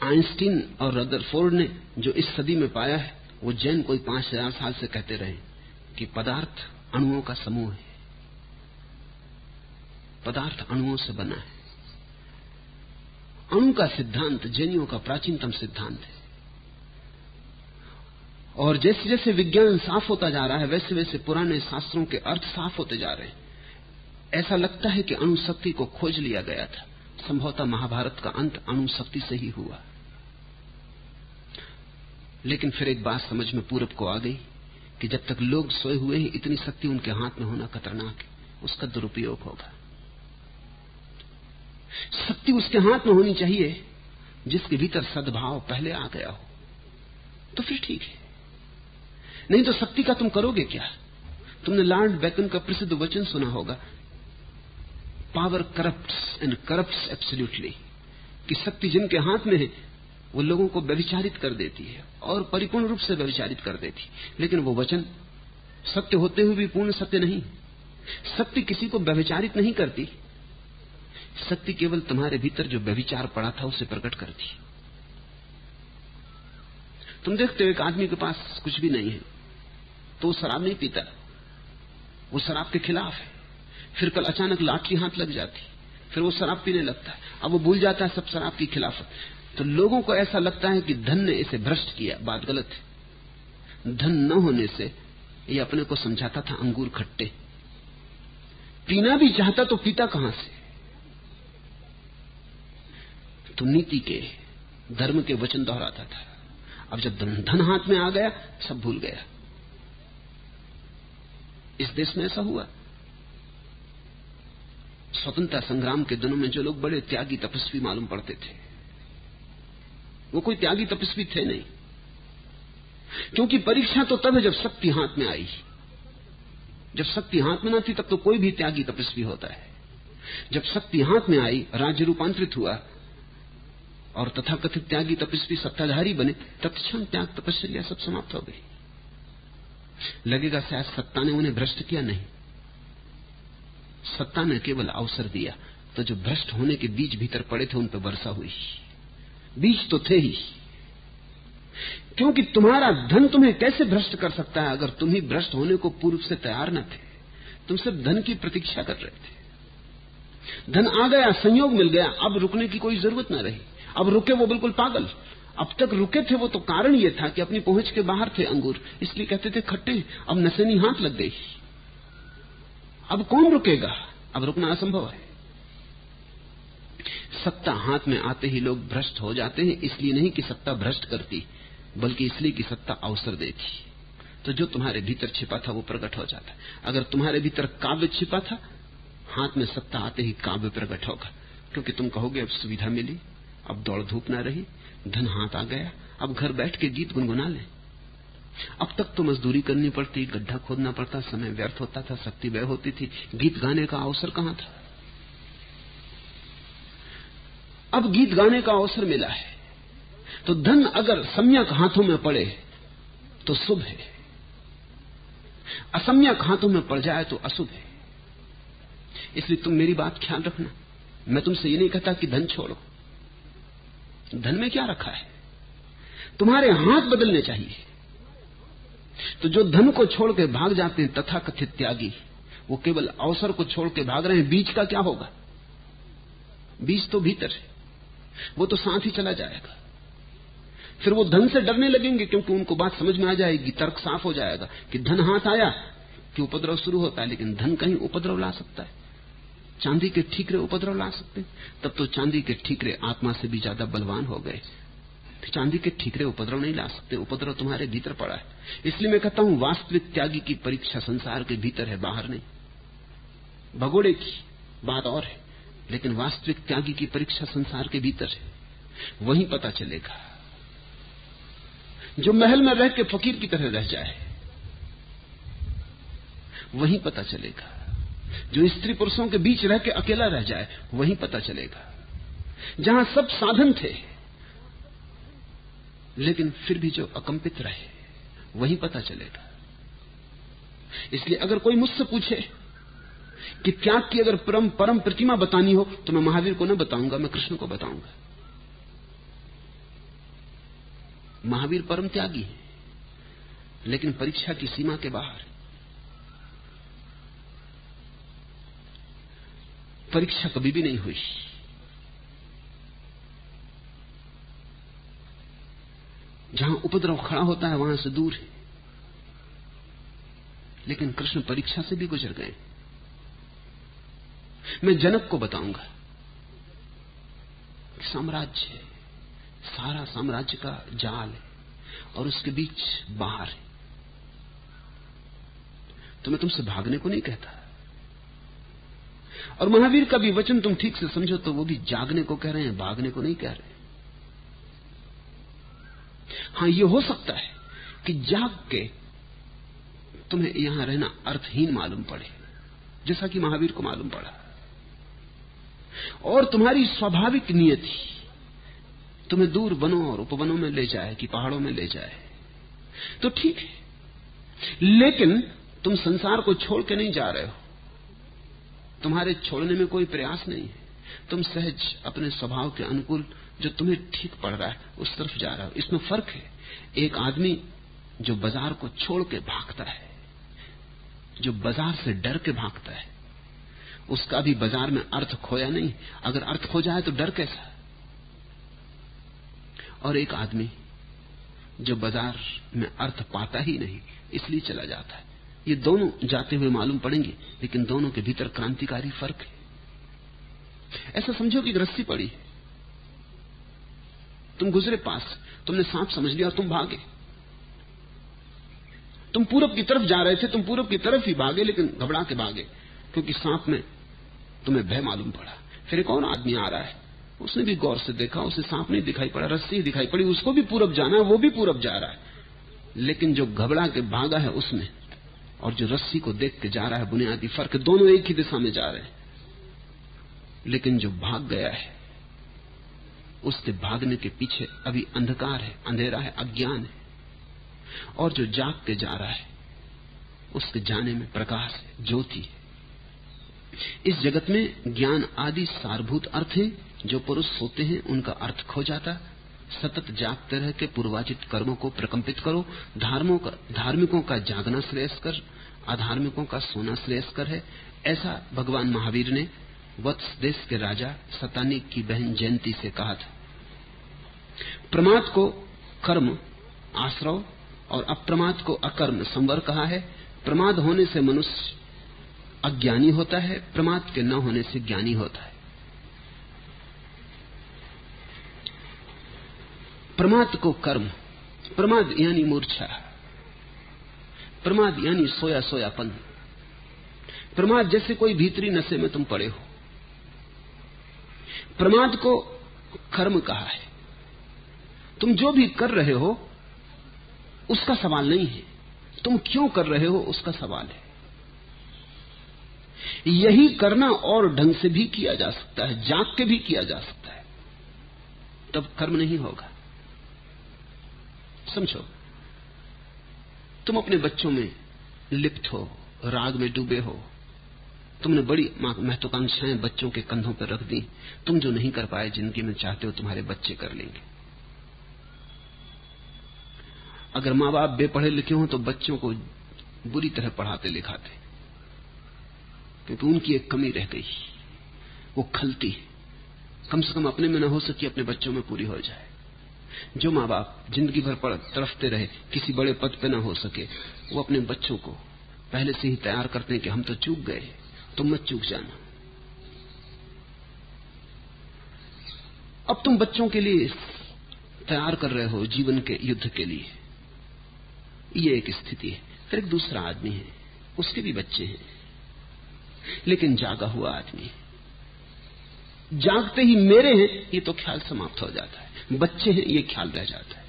आइंस्टीन और रदरफोर्ड ने जो इस सदी में पाया है, वो जैन कोई 5000 साल से कहते रहे कि पदार्थ अणुओं का समूह है, पदार्थ अणुओं से बना है। अणु का सिद्धांत जैनियों का प्राचीनतम सिद्धांत है। और जैसे जैसे विज्ञान साफ होता जा रहा है, वैसे वैसे पुराने शास्त्रों के अर्थ साफ होते जा रहे हैं। ऐसा लगता है कि अणु शक्ति को खोज लिया गया था। संभवतः महाभारत का अंत अणु शक्ति से ही हुआ। लेकिन फिर एक बात समझ में पूरब को आ गई कि जब तक लोग सोए हुए हैं, इतनी शक्ति उनके हाथ में होना खतरनाक है, उसका दुरुपयोग होगा। शक्ति उसके हाथ में होनी चाहिए जिसके भीतर सद्भाव पहले आ गया हो, तो फिर ठीक है। नहीं तो शक्ति का तुम करोगे क्या? तुमने लॉर्ड बेकन का प्रसिद्ध वचन सुना होगा, power corrupts and corrupts absolutely, कि शक्ति जिनके हाथ में है वो लोगों को व्यभिचारित कर देती है और परिपूर्ण रूप से व्यभिचारित कर देती। लेकिन वो वचन सत्य होते हुए भी पूर्ण सत्य नहीं। शक्ति किसी को व्यभिचारित नहीं करती, शक्ति केवल तुम्हारे भीतर जो व्यभिचार पड़ा था उसे प्रकट करती। तुम देखते हो एक आदमी के पास कुछ भी नहीं है तो वो शराब नहीं पीता, वो शराब के खिलाफ है। फिर कल अचानक लाठी हाथ लग जाती, फिर वो शराब पीने लगता है। अब वो भूल जाता है सब शराब की खिलाफत। तो लोगों को ऐसा लगता है कि धन ने इसे भ्रष्ट किया। बात गलत है। धन न होने से ये अपने को समझाता था अंगूर खट्टे, पीना भी चाहता तो पीता कहां से? तो नीति के, धर्म के वचन दोहराता था। अब जब धन हाथ में आ गया, सब भूल गया। इस देश में ऐसा हुआ। स्वतंत्रता संग्राम के दिनों में जो लोग बड़े त्यागी तपस्वी मालूम पड़ते थे, वो कोई त्यागी तपस्वी थे नहीं, क्योंकि परीक्षा तो तब है जब शक्ति हाथ में आई। जब शक्ति हाथ में न थी तब तो कोई भी त्यागी तपस्वी होता है। जब शक्ति हाथ में आई, राज्य रूपांतरित हुआ और तथाकथित त्यागी तपस्वी सत्ताधारी बने, तत्क्षण त्याग तपस्या सब समाप्त हो गई। लगेगा शायद सत्ता ने उन्हें भ्रष्ट किया, नहीं, सत्ता ने केवल अवसर दिया। तो जो भ्रष्ट होने के बीज भीतर पड़े थे उन पर वर्षा हुई। बीज तो थे ही, क्योंकि तुम्हारा धन तुम्हें कैसे भ्रष्ट कर सकता है अगर तुम ही भ्रष्ट होने को पूर्व से तैयार न थे। तुम सिर्फ धन की प्रतीक्षा कर रहे थे। धन आ गया, संयोग मिल गया, अब रुकने की कोई जरूरत न रही। अब रुके वो बिल्कुल पागल। अब तक रुके थे वो तो कारण ये था कि अपनी पहुंच के बाहर थे अंगूर, इसलिए कहते थे खट्टे। अब नसेनी हाथ लग गई, अब कौन रुकेगा? अब रुकना असंभव है। सत्ता हाथ में आते ही लोग भ्रष्ट हो जाते हैं, इसलिए नहीं कि सत्ता भ्रष्ट करती, बल्कि इसलिए कि सत्ता अवसर देती। तो जो तुम्हारे भीतर छिपा था वो प्रकट हो जाता है। अगर तुम्हारे भीतर काव्य छिपा था, हाथ में सत्ता आते ही काव्य प्रकट होगा, क्योंकि तुम कहोगे अब सुविधा मिली, अब दौड़ धूप ना रही, धन हाथ आ गया, अब घर बैठ के गीत गुनगुना लें। अब तक तो मजदूरी करनी पड़ती, गड्ढा खोदना पड़ता, समय व्यर्थ होता था, शक्ति व्यय होती थी, गीत गाने का अवसर कहां था? अब गीत गाने का अवसर मिला है। तो धन अगर सम्यक हाथों में पड़े तो शुभ है, असम्यक हाथों में पड़ जाए तो अशुभ है। इसलिए तुम मेरी बात ख्याल रखना। मैं तुमसे ये नहीं कहता कि धन छोड़ो, धन में क्या रखा है, तुम्हारे हाथ बदलने चाहिए। तो जो धन को छोड़ के भाग जाते हैं तथाकथित त्यागी, वो केवल अवसर को छोड़ के भाग रहे हैं। बीज का क्या होगा? बीज तो भीतर है, वो तो साथ ही चला जाएगा। फिर वो धन से डरने लगेंगे, क्योंकि उनको बात समझ में आ जाएगी, तर्क साफ हो जाएगा कि धन हाथ आया कि उपद्रव शुरू होता है। लेकिन धन कहीं उपद्रव ला सकता है, चांदी के ठीकरे उपद्रव ला सकते। तब तो चांदी के ठीकरे आत्मा से भी ज्यादा बलवान हो गए। चांदी के ठीकरे उपद्रव नहीं ला सकते, उपद्रव तुम्हारे भीतर पड़ा है। इसलिए मैं कहता हूं वास्तविक त्यागी की परीक्षा संसार के भीतर है, बाहर नहीं। भगोड़े की बात और है, लेकिन वास्तविक त्यागी की परीक्षा संसार के भीतर है। वहीं पता चलेगा। जो महल में रह के फकीर की तरह रह जाए, वहीं पता चलेगा। जो स्त्री पुरुषों के बीच रह के अकेला रह जाए, वहीं पता चलेगा। जहां सब साधन थे लेकिन फिर भी जो अकंपित रहे, वहीं पता चलेगा। इसलिए अगर कोई मुझसे पूछे कि त्याग की अगर परम प्रतिमा बतानी हो, तो मैं महावीर को न बताऊंगा, मैं कृष्ण को बताऊंगा। महावीर परम त्यागी है, लेकिन परीक्षा की सीमा के बाहर। परीक्षा कभी भी नहीं हुई। जहां उपद्रव खड़ा होता है वहां से दूर है, लेकिन कृष्ण परीक्षा से भी गुजर गए। मैं जनक को बताऊंगा, साम्राज्य है, सारा साम्राज्य का जाल है और उसके बीच बाहर है। तो मैं तुमसे भागने को नहीं कहता। और महावीर का भी वचन तुम ठीक से समझो तो वो भी जागने को कह रहे हैं, भागने को नहीं कह रहे। हां, ये हो सकता है कि जाग के तुम्हें यहां रहना अर्थहीन मालूम पड़े, जैसा कि महावीर को मालूम पड़ा, और तुम्हारी स्वाभाविक नियति तुम्हें दूर वनों और उपवनों में ले जाए कि पहाड़ों में ले जाए, तो ठीक है। लेकिन तुम संसार को छोड़ के नहीं जा रहे हो, तुम्हारे छोड़ने में कोई प्रयास नहीं है। तुम सहज अपने स्वभाव के अनुकूल जो तुम्हें ठीक पड़ रहा है उस तरफ जा रहा हो। इसमें फर्क है। एक आदमी जो बाजार को छोड़ के भागता है, जो बाजार से डर के भागता है, उसका भी बाजार में अर्थ खोया नहीं। अगर अर्थ खो जाए तो डर कैसा? और एक आदमी जो बाजार में अर्थ पाता ही नहीं, इसलिए चला जाता है। ये दोनों जाते हुए मालूम पड़ेंगे, लेकिन दोनों के भीतर क्रांतिकारी फर्क है। ऐसा समझो कि एक रस्सी पड़ी, तुम गुजरे पास, तुमने सांप समझ लिया और तुम भागे। तुम पूरब की तरफ जा रहे थे, तुम पूरब की तरफ ही भागे, लेकिन घबरा के भागे क्योंकि सांप में तुम्हें भय मालूम पड़ा। फिर एक और आदमी आ रहा है, उसने भी गौर से देखा, उसे सांप नहीं दिखाई पड़ा, रस्सी दिखाई पड़ी, उसको भी पूरब जाना है, वो भी पूरब जा रहा है। लेकिन जो घबरा के भागा है उसमें और जो रस्सी को देख के जा रहा है, बुनियादी फर्क, दोनों एक ही दिशा में जा रहे हैं। लेकिन जो भाग गया है उसके भागने के पीछे अभी अंधकार है, अंधेरा है, अज्ञान है, और जो जाग के जा रहा है उसके जाने में प्रकाश है, ज्योति है। इस जगत में ज्ञान आदि सारभूत अर्थ है। जो पुरुष सोते हैं उनका अर्थ खो जाता। सतत जागते रह के पूर्वाचित कर्मों को प्रकंपित करो। धार्मिकों का जागना श्रेयस्कर, अधार्मिकों का सोना श्रेयस्कर है। ऐसा भगवान महावीर ने वत्स देश के राजा सतानी की बहन जयंती से कहा था। प्रमाद को कर्म आश्रव और अप्रमाद को अकर्म संवर कहा है। प्रमाद होने से मनुष्य अज्ञानी होता है, प्रमाद के न होने से ज्ञानी होता है। प्रमाद को कर्म, प्रमाद यानी मूर्छा, प्रमाद यानी सोया सोयापन, प्रमाद जैसे कोई भीतरी नशे में तुम पड़े हो। प्रमाद को कर्म कहा है। तुम जो भी कर रहे हो उसका सवाल नहीं है, तुम क्यों कर रहे हो उसका सवाल है। यही करना और ढंग से भी किया जा सकता है, जाग के भी किया जा सकता है, तब कर्म नहीं होगा। समझो, तुम अपने बच्चों में लिप्त हो, राग में डूबे हो, तुमने बड़ी महत्वाकांक्षाएं बच्चों के कंधों पर रख दी। तुम जो नहीं कर पाए जिंदगी में, चाहते हो तुम्हारे बच्चे कर लेंगे। अगर माँ बाप बेपढ़े लिखे हो तो बच्चों को बुरी तरह पढ़ाते लिखाते, क्योंकि उनकी एक कमी रह गई, वो खलती है, कम से कम अपने में न हो सकी, अपने बच्चों में पूरी हो जाए। जो माँ बाप जिंदगी भर तड़फते रहे, किसी बड़े पद पे न हो सके, वो अपने बच्चों को पहले से ही तैयार करते हैं कि हम तो चूक गए, तुम मत चूक जाना। अब तुम बच्चों के लिए तैयार कर रहे हो जीवन के युद्ध के लिए, ये एक स्थिति है। फिर एक दूसरा आदमी है, उसके भी बच्चे हैं, लेकिन जागा हुआ आदमी है। जागते ही मेरे हैं ये तो ख्याल समाप्त हो जाता है, बच्चे हैं ये ख्याल रह जाता है।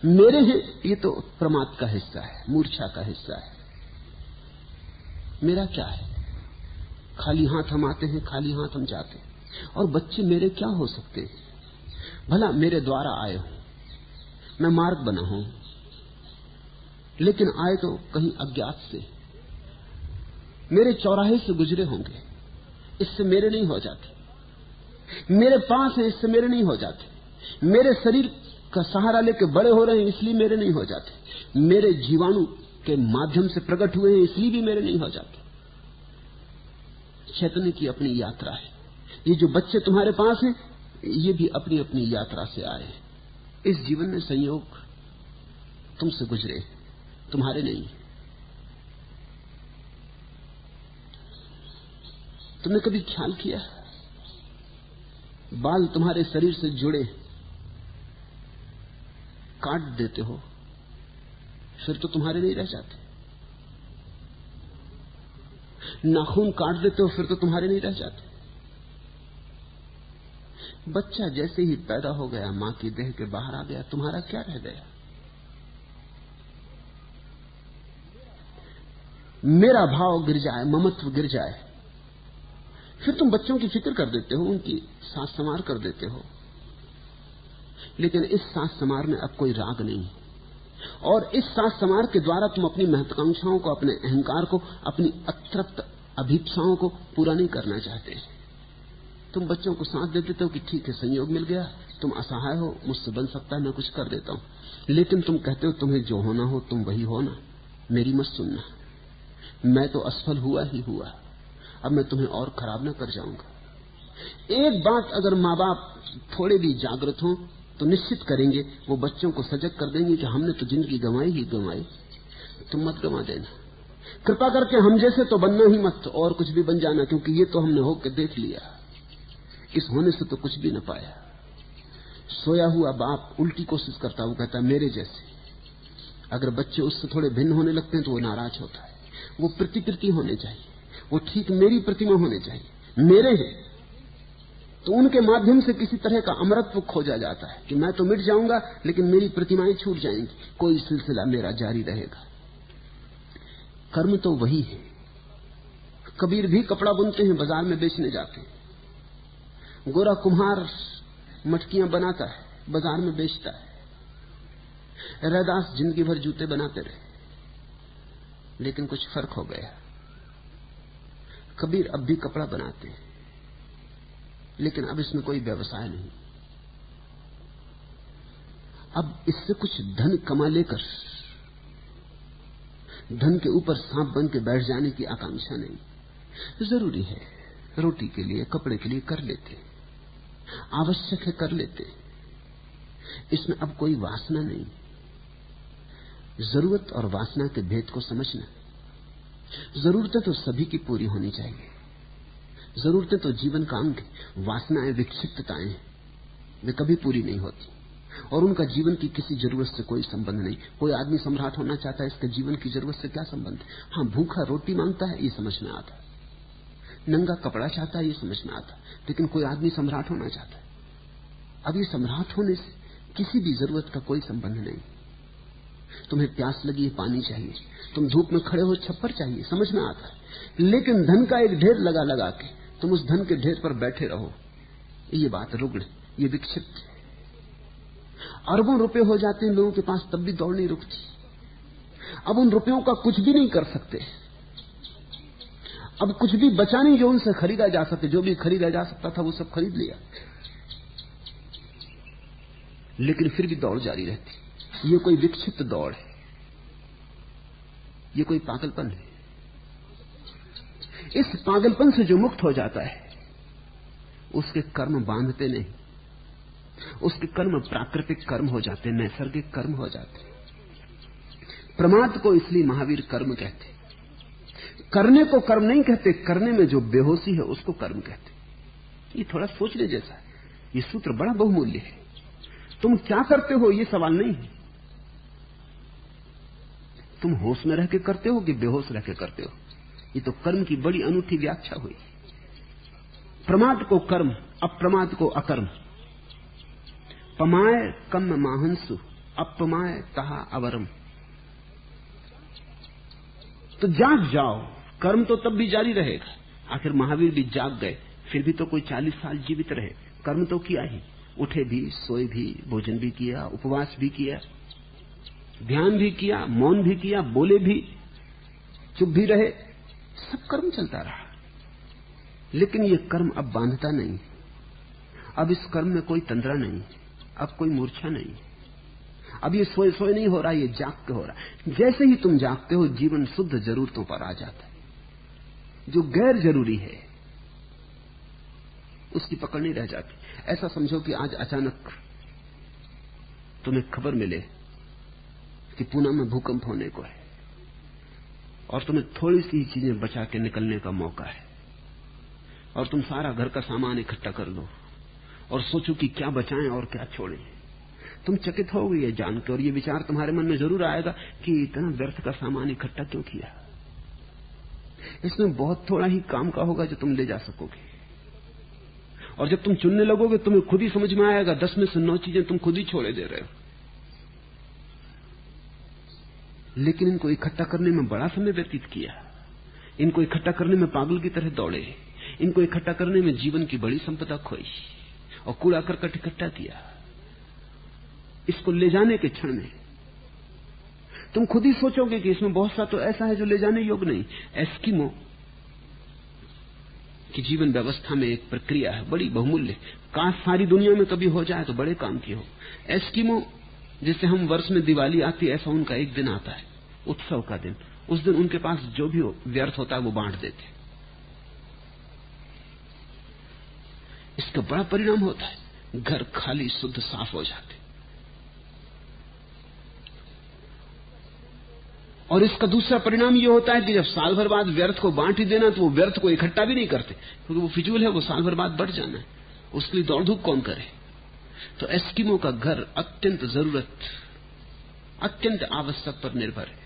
मेरे हैं ये तो प्रमाद का हिस्सा है, मूर्छा का हिस्सा है। मेरा क्या है? खाली हाथ हम आते हैं, खाली हाथ हम जाते हैं। और बच्चे मेरे क्या हो सकते हैं? भला मेरे द्वारा आए हो, मैं मार्ग बना हूं, लेकिन आए तो कहीं अज्ञात से, मेरे चौराहे से गुजरे होंगे, इससे मेरे नहीं हो जाते। मेरे पास है, इससे मेरे नहीं हो जाते। मेरे शरीर का सहारा लेके बड़े हो रहे हैं, इसलिए मेरे नहीं हो जाते। मेरे जीवाणु के माध्यम से प्रकट हुए हैं, इसलिए भी मेरे नहीं हो जाते। चैतन्य की अपनी यात्रा है। ये जो बच्चे तुम्हारे पास हैं, ये भी अपनी अपनी यात्रा से आए हैं। इस जीवन में संयोग तुमसे गुजरे, तुम्हारे नहीं। तुमने कभी ख्याल किया, बाल तुम्हारे शरीर से जुड़े, काट देते हो, फिर तो तुम्हारे नहीं रह जाते। नाखून काट देते हो, फिर तो तुम्हारे नहीं रह जाते। बच्चा जैसे ही पैदा हो गया, मां की देह के बाहर आ गया, तुम्हारा क्या रह गया? मेरा भाव गिर जाए, ममत्व गिर जाए, फिर तुम बच्चों की फिक्र कर देते हो, उनकी साथ संवार कर देते हो। लेकिन इस साथ संवार में अब कोई राग नहीं, और इस साथ संवार के द्वारा तुम अपनी महत्वाकांक्षाओं को, अपने अहंकार को, अपनी अतृप्त अभीप्साओं को पूरा नहीं करना चाहते। तुम बच्चों को साथ दे देते हो कि ठीक है, संयोग मिल गया, तुम असहाय हो, मुझसे बन सकता है, मैं कुछ कर देता हूं। लेकिन तुम कहते हो तुम्हें जो होना हो तुम वही होना, मेरी मत सुनना। मैं तो असफल हुआ ही हुआ, अब मैं तुम्हें और खराब ना कर जाऊंगा। एक बात अगर माँ बाप थोड़े भी जागृत हो तो निश्चित करेंगे, वो बच्चों को सजग कर देंगे कि हमने तो जिंदगी गंवाई ही गंवाई, तुम मत गंवा देना। कृपा करके हम जैसे तो बनना ही मत, और कुछ भी बन जाना, क्योंकि ये तो हमने होकर देख लिया। इस होने से तो कुछ भी न पाया। सोया हुआ बाप उल्टी कोशिश करता, वो कहता मेरे जैसे। अगर बच्चे उससे थोड़े भिन्न होने लगते हैं तो वो नाराज होता है। वो प्रतिकृति होने चाहिए, वो ठीक मेरी प्रतिमा होने चाहिए, मेरे हैं। तो उनके माध्यम से किसी तरह का अमरत्व खोजा जाता है कि मैं तो मिट जाऊंगा लेकिन मेरी प्रतिमाएं छूट जाएंगी, कोई सिलसिला मेरा जारी रहेगा। कर्म तो वही है। कबीर भी कपड़ा बुनते हैं, बाजार में बेचने जाते हैं। गोरा कुम्हार मटकियां बनाता है, बाजार में बेचता है। रैदास जिंदगी भर जूते बनाते रहे, लेकिन कुछ फर्क हो गया। कबीर अब भी कपड़ा बनाते हैं, लेकिन अब इसमें कोई व्यवसाय नहीं। अब इससे कुछ धन कमा लेकर धन के ऊपर सांप बन के बैठ जाने की आकांक्षा नहीं। जरूरी है, रोटी के लिए, कपड़े के लिए कर लेते, आवश्यक है कर लेते, इसमें अब कोई वासना नहीं। जरूरत और वासना के भेद को समझना। जरूरतें तो सभी की पूरी होनी चाहिए, जरूरतें तो जीवन का अंग है। वासनाएं विक्षिप्तताएं, वे कभी पूरी नहीं होती और उनका जीवन की किसी जरूरत से कोई संबंध नहीं। कोई आदमी सम्राट होना चाहता है, इसके जीवन की जरूरत से क्या संबंध? हाँ, भूखा रोटी मांगता है, ये समझ में आता है। नंगा कपड़ा चाहता है, ये समझ में आता है। लेकिन कोई आदमी सम्राट होना चाहता है। अब ये सम्राट होने से किसी भी जरूरत का कोई संबंध नहीं। तुम्हें प्यास लगी है, पानी चाहिए, तुम धूप में खड़े हो, छप्पर चाहिए, समझ में आता है। लेकिन धन का एक ढेर लगा लगा के तुम उस धन के ढेर पर बैठे रहो, ये बात रुग्ण, ये विक्षिप्त। अरबों रुपए हो जाते हैं लोगों के पास, तब भी दौड़ नहीं रुकती। अब उन रुपयों का कुछ भी नहीं कर सकते, अब कुछ भी बचा नहीं जो उनसे खरीदा जा सके। जो भी खरीदा जा सकता था वो सब खरीद लिया, लेकिन फिर भी दौड़ जारी रहती। ये कोई विक्षिप्त दौड़ है, ये कोई पागलपन है। इस पागलपन से जो मुक्त हो जाता है उसके कर्म बांधते नहीं, उसके कर्म प्राकृतिक कर्म हो जाते, नैसर्गिक कर्म हो जाते। प्रमाद को इसलिए महावीर कर्म कहते। करने को कर्म नहीं कहते, करने में जो बेहोशी है उसको कर्म कहते। ये थोड़ा सोचने जैसा है, ये सूत्र बड़ा बहुमूल्य है। तुम क्या करते हो ये सवाल नहीं है, तुम होश में रह के करते हो कि बेहोश रह के करते हो। ये तो कर्म की बड़ी अनूठी व्याख्या हुई। प्रमाद को कर्म, अप्रमाद को अकर्म। पमाए कम माहंसु, अपमाए तहा अवरम। तो जाग जाओ, कर्म तो तब भी जारी रहेगा। आखिर महावीर भी जाग गए, फिर भी तो कोई 40 साल जीवित रहे, कर्म तो किया ही। उठे भी, सोए भी, भोजन भी किया, उपवास भी किया, ध्यान भी किया, मौन भी किया, बोले भी, चुप भी रहे, सब कर्म चलता रहा। लेकिन ये कर्म अब बांधता नहीं। अब इस कर्म में कोई तंद्रा नहीं, अब कोई मूर्छा नहीं। अब ये सोए सोए नहीं हो रहा, ये जाग के हो रहा। जैसे ही तुम जागते हो जीवन शुद्ध जरूरतों पर आ जाता है। जो गैर जरूरी है उसकी पकड़ नहीं रह जाती। ऐसा समझो कि आज अचानक तुम्हें खबर मिले कि पुणे में भूकंप होने को है और तुम्हें थोड़ी सी चीजें बचा के निकलने का मौका है और तुम सारा घर का सामान इकट्ठा कर लो और सोचो कि क्या बचाएं और क्या छोड़ें। तुम चकित होगे ये जान के, और ये विचार तुम्हारे मन में जरूर आएगा कि इतना व्यर्थ का सामान इकट्ठा क्यों किया। इसमें बहुत थोड़ा ही काम का होगा जो तुम ले जा सकोगे, और जब तुम चुनने लगोगे तुम्हें खुद ही समझ में आएगा 10 में से 9 चीजें तुम खुद ही छोड़े दे रहे हो। लेकिन इनको इकट्ठा करने में बड़ा समय व्यतीत किया, इनको इकट्ठा करने में पागल की तरह दौड़े, इनको इकट्ठा करने में जीवन की बड़ी संपदा खोई और कूड़ा करकट इकट्ठा किया। इसको ले जाने के क्षण में तुम खुद ही सोचोगे कि इसमें बहुत सा तो ऐसा है जो ले जाने योग्य नहीं। एस्किमो की जीवन व्यवस्था में एक प्रक्रिया है बड़ी बहुमूल्य, काश सारी दुनिया में कभी हो जाए तो बड़े काम की हो। एस्किमो जैसे हम वर्ष में दिवाली आती है, ऐसा उनका एक दिन आता है, उत्सव का दिन। उस दिन उनके पास जो भी व्यर्थ होता है वो बांट देते। इसका बड़ा परिणाम होता है, घर खाली शुद्ध साफ हो जाते। और इसका दूसरा परिणाम यह होता है कि जब साल भर बाद व्यर्थ को बांट ही देना, तो वो व्यर्थ को इकट्ठा भी नहीं करते, क्योंकि वो फिजूल है, वो साल भर बाद बढ़ जाना है। उसके लिए दौड़ धूप कौन करे? तो एस्किमो का घर अत्यंत जरूरत, अत्यंत आवश्यक पर निर्भर है,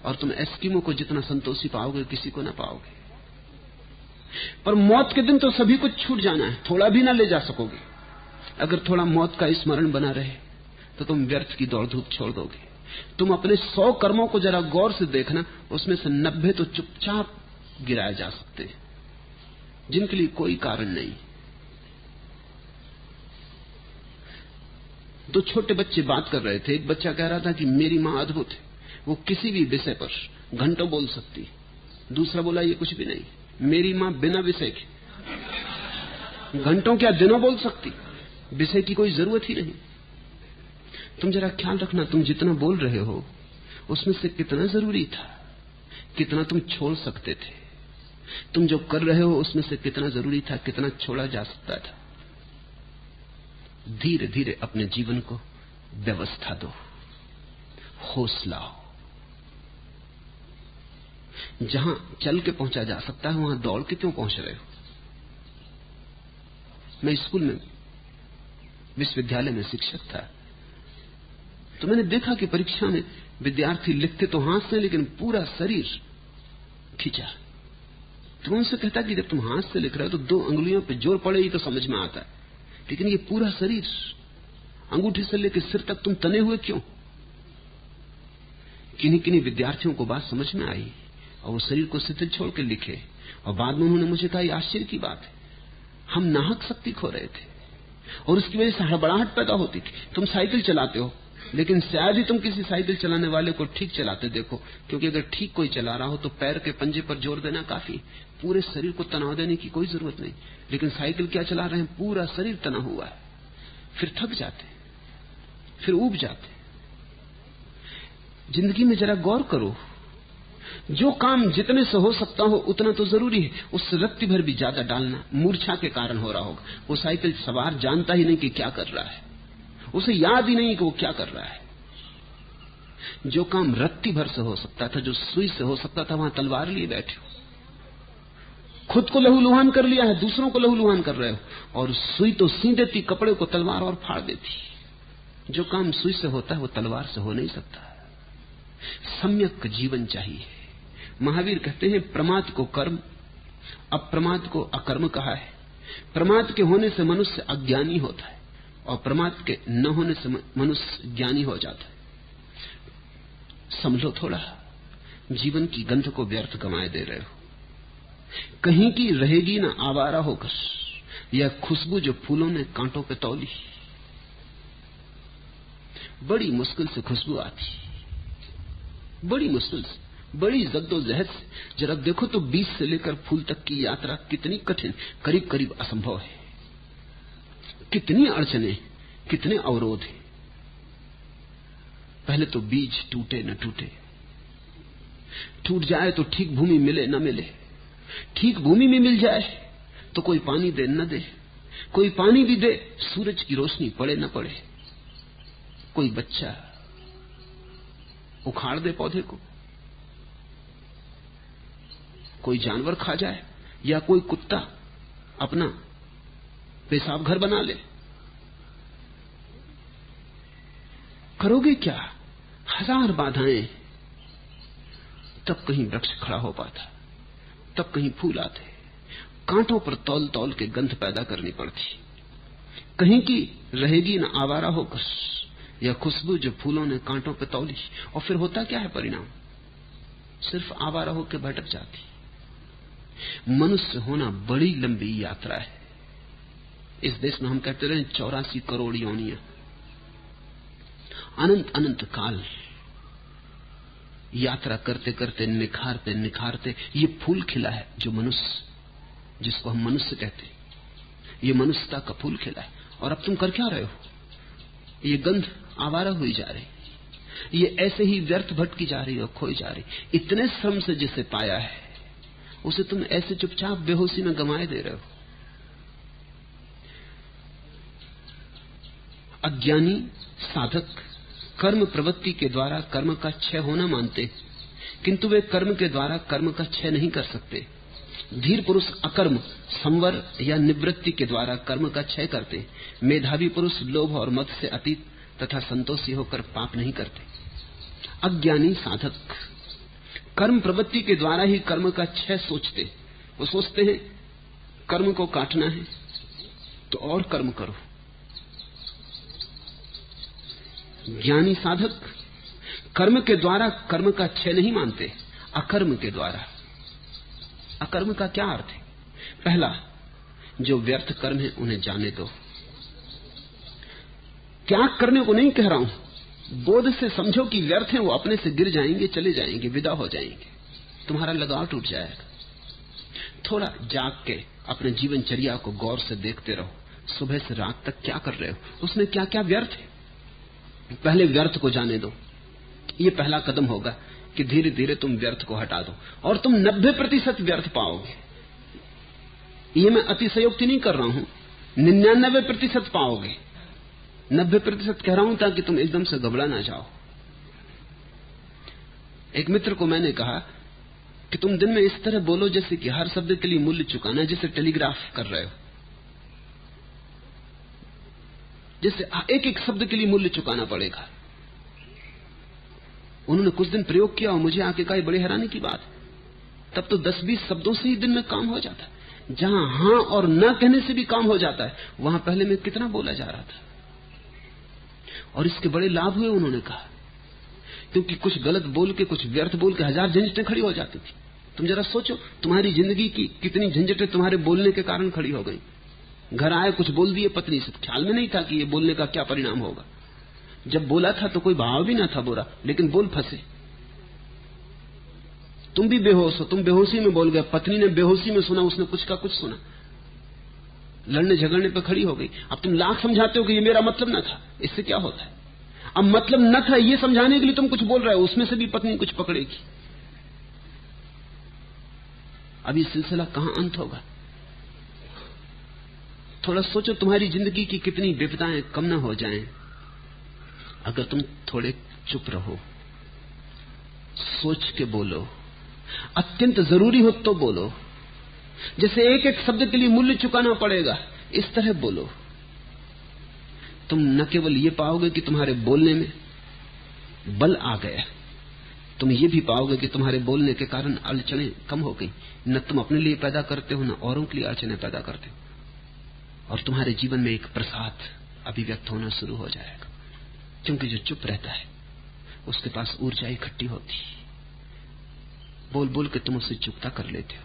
और तुम एस्किमो को जितना संतोषी पाओगे किसी को ना पाओगे। पर मौत के दिन तो सभी कुछ छूट जाना है, थोड़ा भी ना ले जा सकोगे। अगर थोड़ा मौत का स्मरण बना रहे तो तुम व्यर्थ की दौड़ धूप छोड़ दोगे। तुम अपने 100 कर्मों को जरा गौर से देखना, उसमें से 90 तो चुपचाप गिराए जा सकते हैं, जिनके लिए कोई कारण नहीं। 2 छोटे बच्चे बात कर रहे थे। एक बच्चा कह रहा था कि मेरी मां अद्भुत है, वो किसी भी विषय पर घंटों बोल सकती। दूसरा बोला ये कुछ भी नहीं, मेरी मां बिना विषय के घंटों क्या दिनों बोल सकती, विषय की कोई जरूरत ही नहीं। तुम जरा ख्याल रखना, तुम जितना बोल रहे हो उसमें से कितना जरूरी था, कितना तुम छोड़ सकते थे। तुम जो कर रहे हो उसमें से कितना जरूरी था, कितना छोड़ा जा सकता था। धीरे धीरे अपने जीवन को व्यवस्था दो, होश लाओ। जहां चल के पहुंचा जा सकता है वहां दौड़ के क्यों पहुंच रहे हो? मैं स्कूल में, विश्वविद्यालय में शिक्षक था, तो मैंने देखा कि परीक्षा में विद्यार्थी लिखते तो हाथ से लेकिन पूरा शरीर खींचा। तो उनसे कहता कि जब तुम हाथ से लिख रहे हो तो 2 अंगुलियों पे जोर पड़े ही तो समझ में आता है, लेकिन ये पूरा शरीर अंगूठे से लेकर सिर तक तुम तने हुए क्यों? किन्हीं किन्हीं विद्यार्थियों को बात समझ में आई और वो शरीर को शिथिल छोड़ के लिखे, और बाद में उन्होंने मुझे कहा, आश्चर्य की बात है, हम नाहक शक्ति खो रहे थे और उसकी वजह से हड़बड़ाहट पैदा होती थी। तुम साइकिल चलाते हो, लेकिन शायद ही तुम किसी साइकिल चलाने वाले को ठीक चलाते देखो, क्योंकि अगर ठीक कोई चला रहा हो तो पैर के पंजे पर जोर देना काफी, पूरे शरीर को तनाव देने की कोई जरूरत नहीं। लेकिन साइकिल क्या चला रहे हैं, पूरा शरीर तना हुआ है, फिर थक जाते, फिर ऊब जाते। जिंदगी में जरा गौर करो, जो काम जितने से हो सकता हो उतना तो जरूरी है, उससे रत्ती भर भी ज्यादा डालना मूर्छा के कारण हो रहा होगा। वो साइकिल सवार जानता ही नहीं कि क्या कर रहा है, उसे याद ही नहीं कि वो क्या कर रहा है। जो काम रत्ती भर से हो सकता था, जो सुई से हो सकता था, वहां तलवार लिए बैठे हो। खुद को लहूलुहान कर लिया है, दूसरों को लहूलुहान कर रहे हो, और सुई तो सी देती कपड़े को, तलवार और फाड़ देती। जो काम सुई से होता है वो तलवार से हो नहीं सकता। सम्यक जीवन चाहिए। महावीर कहते हैं प्रमाद को कर्म, अप्रमाद को अकर्म कहा है। प्रमाद के होने से मनुष्य अज्ञानी होता है और प्रमाद के न होने से मनुष्य ज्ञानी हो जाता है। समझो थोड़ा, जीवन की गंध को व्यर्थ गंवाए दे रहे हो। कहीं की रहेगी ना आवारा होकर, यह खुशबू जो फूलों ने कांटों पे तौली। बड़ी मुश्किल से खुशबू आती, बड़ी मुश्किल से, बड़ी जद्दोजहद से। जरा देखो तो बीज से लेकर फूल तक की यात्रा कितनी कठिन, करीब करीब असंभव है। कितनी अड़चने, कितने अवरोध हैं। पहले तो बीज टूटे न टूटे, टूट जाए तो ठीक भूमि मिले न मिले, ठीक भूमि में मिल जाए तो कोई पानी दे न दे, कोई पानी भी दे सूरज की रोशनी पड़े न पड़े, कोई बच्चा उखाड़ दे पौधे को, कोई जानवर खा जाए, या कोई कुत्ता अपना पेशाब घर बना ले। करोगे क्या? 1000 बाधाएं। तब कहीं वृक्ष खड़ा हो पाता, तब कहीं फूल आते। कांटों पर तौल तौल के गंध पैदा करनी पड़ती। कहीं की रहेगी न आवारा होकर, यह खुशबू जो फूलों ने कांटों पर तौली। और फिर होता क्या है परिणाम? सिर्फ आवारा होकर भटक जाती। मनुष्य होना बड़ी लंबी यात्रा है। इस देश में हम कहते रहे 84 करोड़ योनियां, अनंत अनंत काल यात्रा करते करते, निखारते निखारते ये फूल खिला है जो मनुष्य, जिसको हम मनुष्य कहते हैं। ये मनुष्यता का फूल खिला है। और अब तुम कर क्या रहे हो? ये गंध आवारा हुई जा रही, ये ऐसे ही व्यर्थ भटकी जा रही और खोई जा रही। इतने श्रम से जिसे पाया है उसे तुम ऐसे चुपचाप बेहोशी में गंवाए दे रहे हो। अज्ञानी साधक कर्म प्रवृत्ति के द्वारा कर्म का क्षय होना मानते, किंतु वे कर्म के द्वारा कर्म का क्षय नहीं कर सकते। धीर पुरुष अकर्म, संवर या निवृत्ति के द्वारा कर्म का क्षय करते हैं। मेधावी पुरुष लोभ और मद से अतीत तथा संतोषी होकर पाप नहीं करते। अज्ञानी साधक कर्म प्रवृत्ति के द्वारा ही कर्म का क्षय सोचते। वो सोचते हैं कर्म को काटना है तो और कर्म करो। ज्ञानी साधक कर्म के द्वारा कर्म का क्षय नहीं मानते, अकर्म के द्वारा। अकर्म का क्या अर्थ है? पहला, जो व्यर्थ कर्म है उन्हें जाने दो। त्याग करने को नहीं कह रहा हूं, बोध से समझो कि व्यर्थ है, वो अपने से गिर जाएंगे, चले जाएंगे, विदा हो जाएंगे, तुम्हारा लगाव टूट जाएगा। थोड़ा जाग के अपने जीवनचर्या को गौर से देखते रहो, सुबह से रात तक क्या कर रहे हो, उसमें क्या क्या व्यर्थ है। पहले व्यर्थ को जाने दो। ये पहला कदम होगा कि धीरे धीरे तुम व्यर्थ को हटा दो और तुम 90% व्यर्थ पाओगे। ये मैं अतिशयोक्ति नहीं कर रहा हूं, 99% पाओगे। 90% कह रहा हूं ताकि तुम एकदम से घबरा ना जाओ। एक मित्र को मैंने कहा कि तुम दिन में इस तरह बोलो जैसे कि हर शब्द के लिए मूल्य चुकाना, जैसे टेलीग्राफ कर रहे हो, जैसे एक एक शब्द के लिए मूल्य चुकाना पड़ेगा। उन्होंने कुछ दिन प्रयोग किया और मुझे आके कहा, बड़ी हैरानी की बात, तब तो 10-20 शब्दों से ही दिन में काम हो जाता है। जहां हां और ना कहने से भी काम हो जाता है, वहां पहले में कितना बोला जा रहा था। और इसके बड़े लाभ हुए, उन्होंने कहा, क्योंकि कुछ गलत बोल के, कुछ व्यर्थ बोल के 1000 झंझटें खड़ी हो जाती थी। तुम जरा सोचो, तुम्हारी जिंदगी की कितनी झंझटें तुम्हारे बोलने के कारण खड़ी हो गई। घर आए कुछ बोल दिए पत्नी से, ख्याल में नहीं था कि ये बोलने का क्या परिणाम होगा। जब बोला था तो कोई भाव भी ना था बुरा, लेकिन बोल फंसे। तुम भी बेहोश हो, तुम बेहोशी में बोल गए, पत्नी ने बेहोशी में सुना, उसने कुछ का कुछ सुना, लड़ने झगड़ने पे खड़ी हो गई। अब तुम लाख समझाते हो कि ये मेरा मतलब न था, इससे क्या होता है? अब मतलब न था ये समझाने के लिए तुम कुछ बोल रहे हो, उसमें से भी पत्नी कुछ पकड़ेगी। अब ये सिलसिला कहां अंत होगा? थोड़ा सोचो, तुम्हारी जिंदगी की कितनी विपदाएं कम न हो जाएं अगर तुम थोड़े चुप रहो, सोच के बोलो, अत्यंत जरूरी हो तो बोलो, जैसे एक एक शब्द के लिए मूल्य चुकाना पड़ेगा, इस तरह बोलो। तुम न केवल ये पाओगे कि तुम्हारे बोलने में बल आ गया, तुम ये भी पाओगे कि तुम्हारे बोलने के कारण अड़चनें कम हो गई। न तुम अपने लिए पैदा करते हो, न औरों के लिए अड़चनें पैदा करते हो, और तुम्हारे जीवन में एक प्रसाद अभिव्यक्त होना शुरू हो जाएगा। क्योंकि जो चुप रहता है उसके पास ऊर्जा इकट्ठी होती, बोल बोल के तुम उसे चुकता कर लेते हो।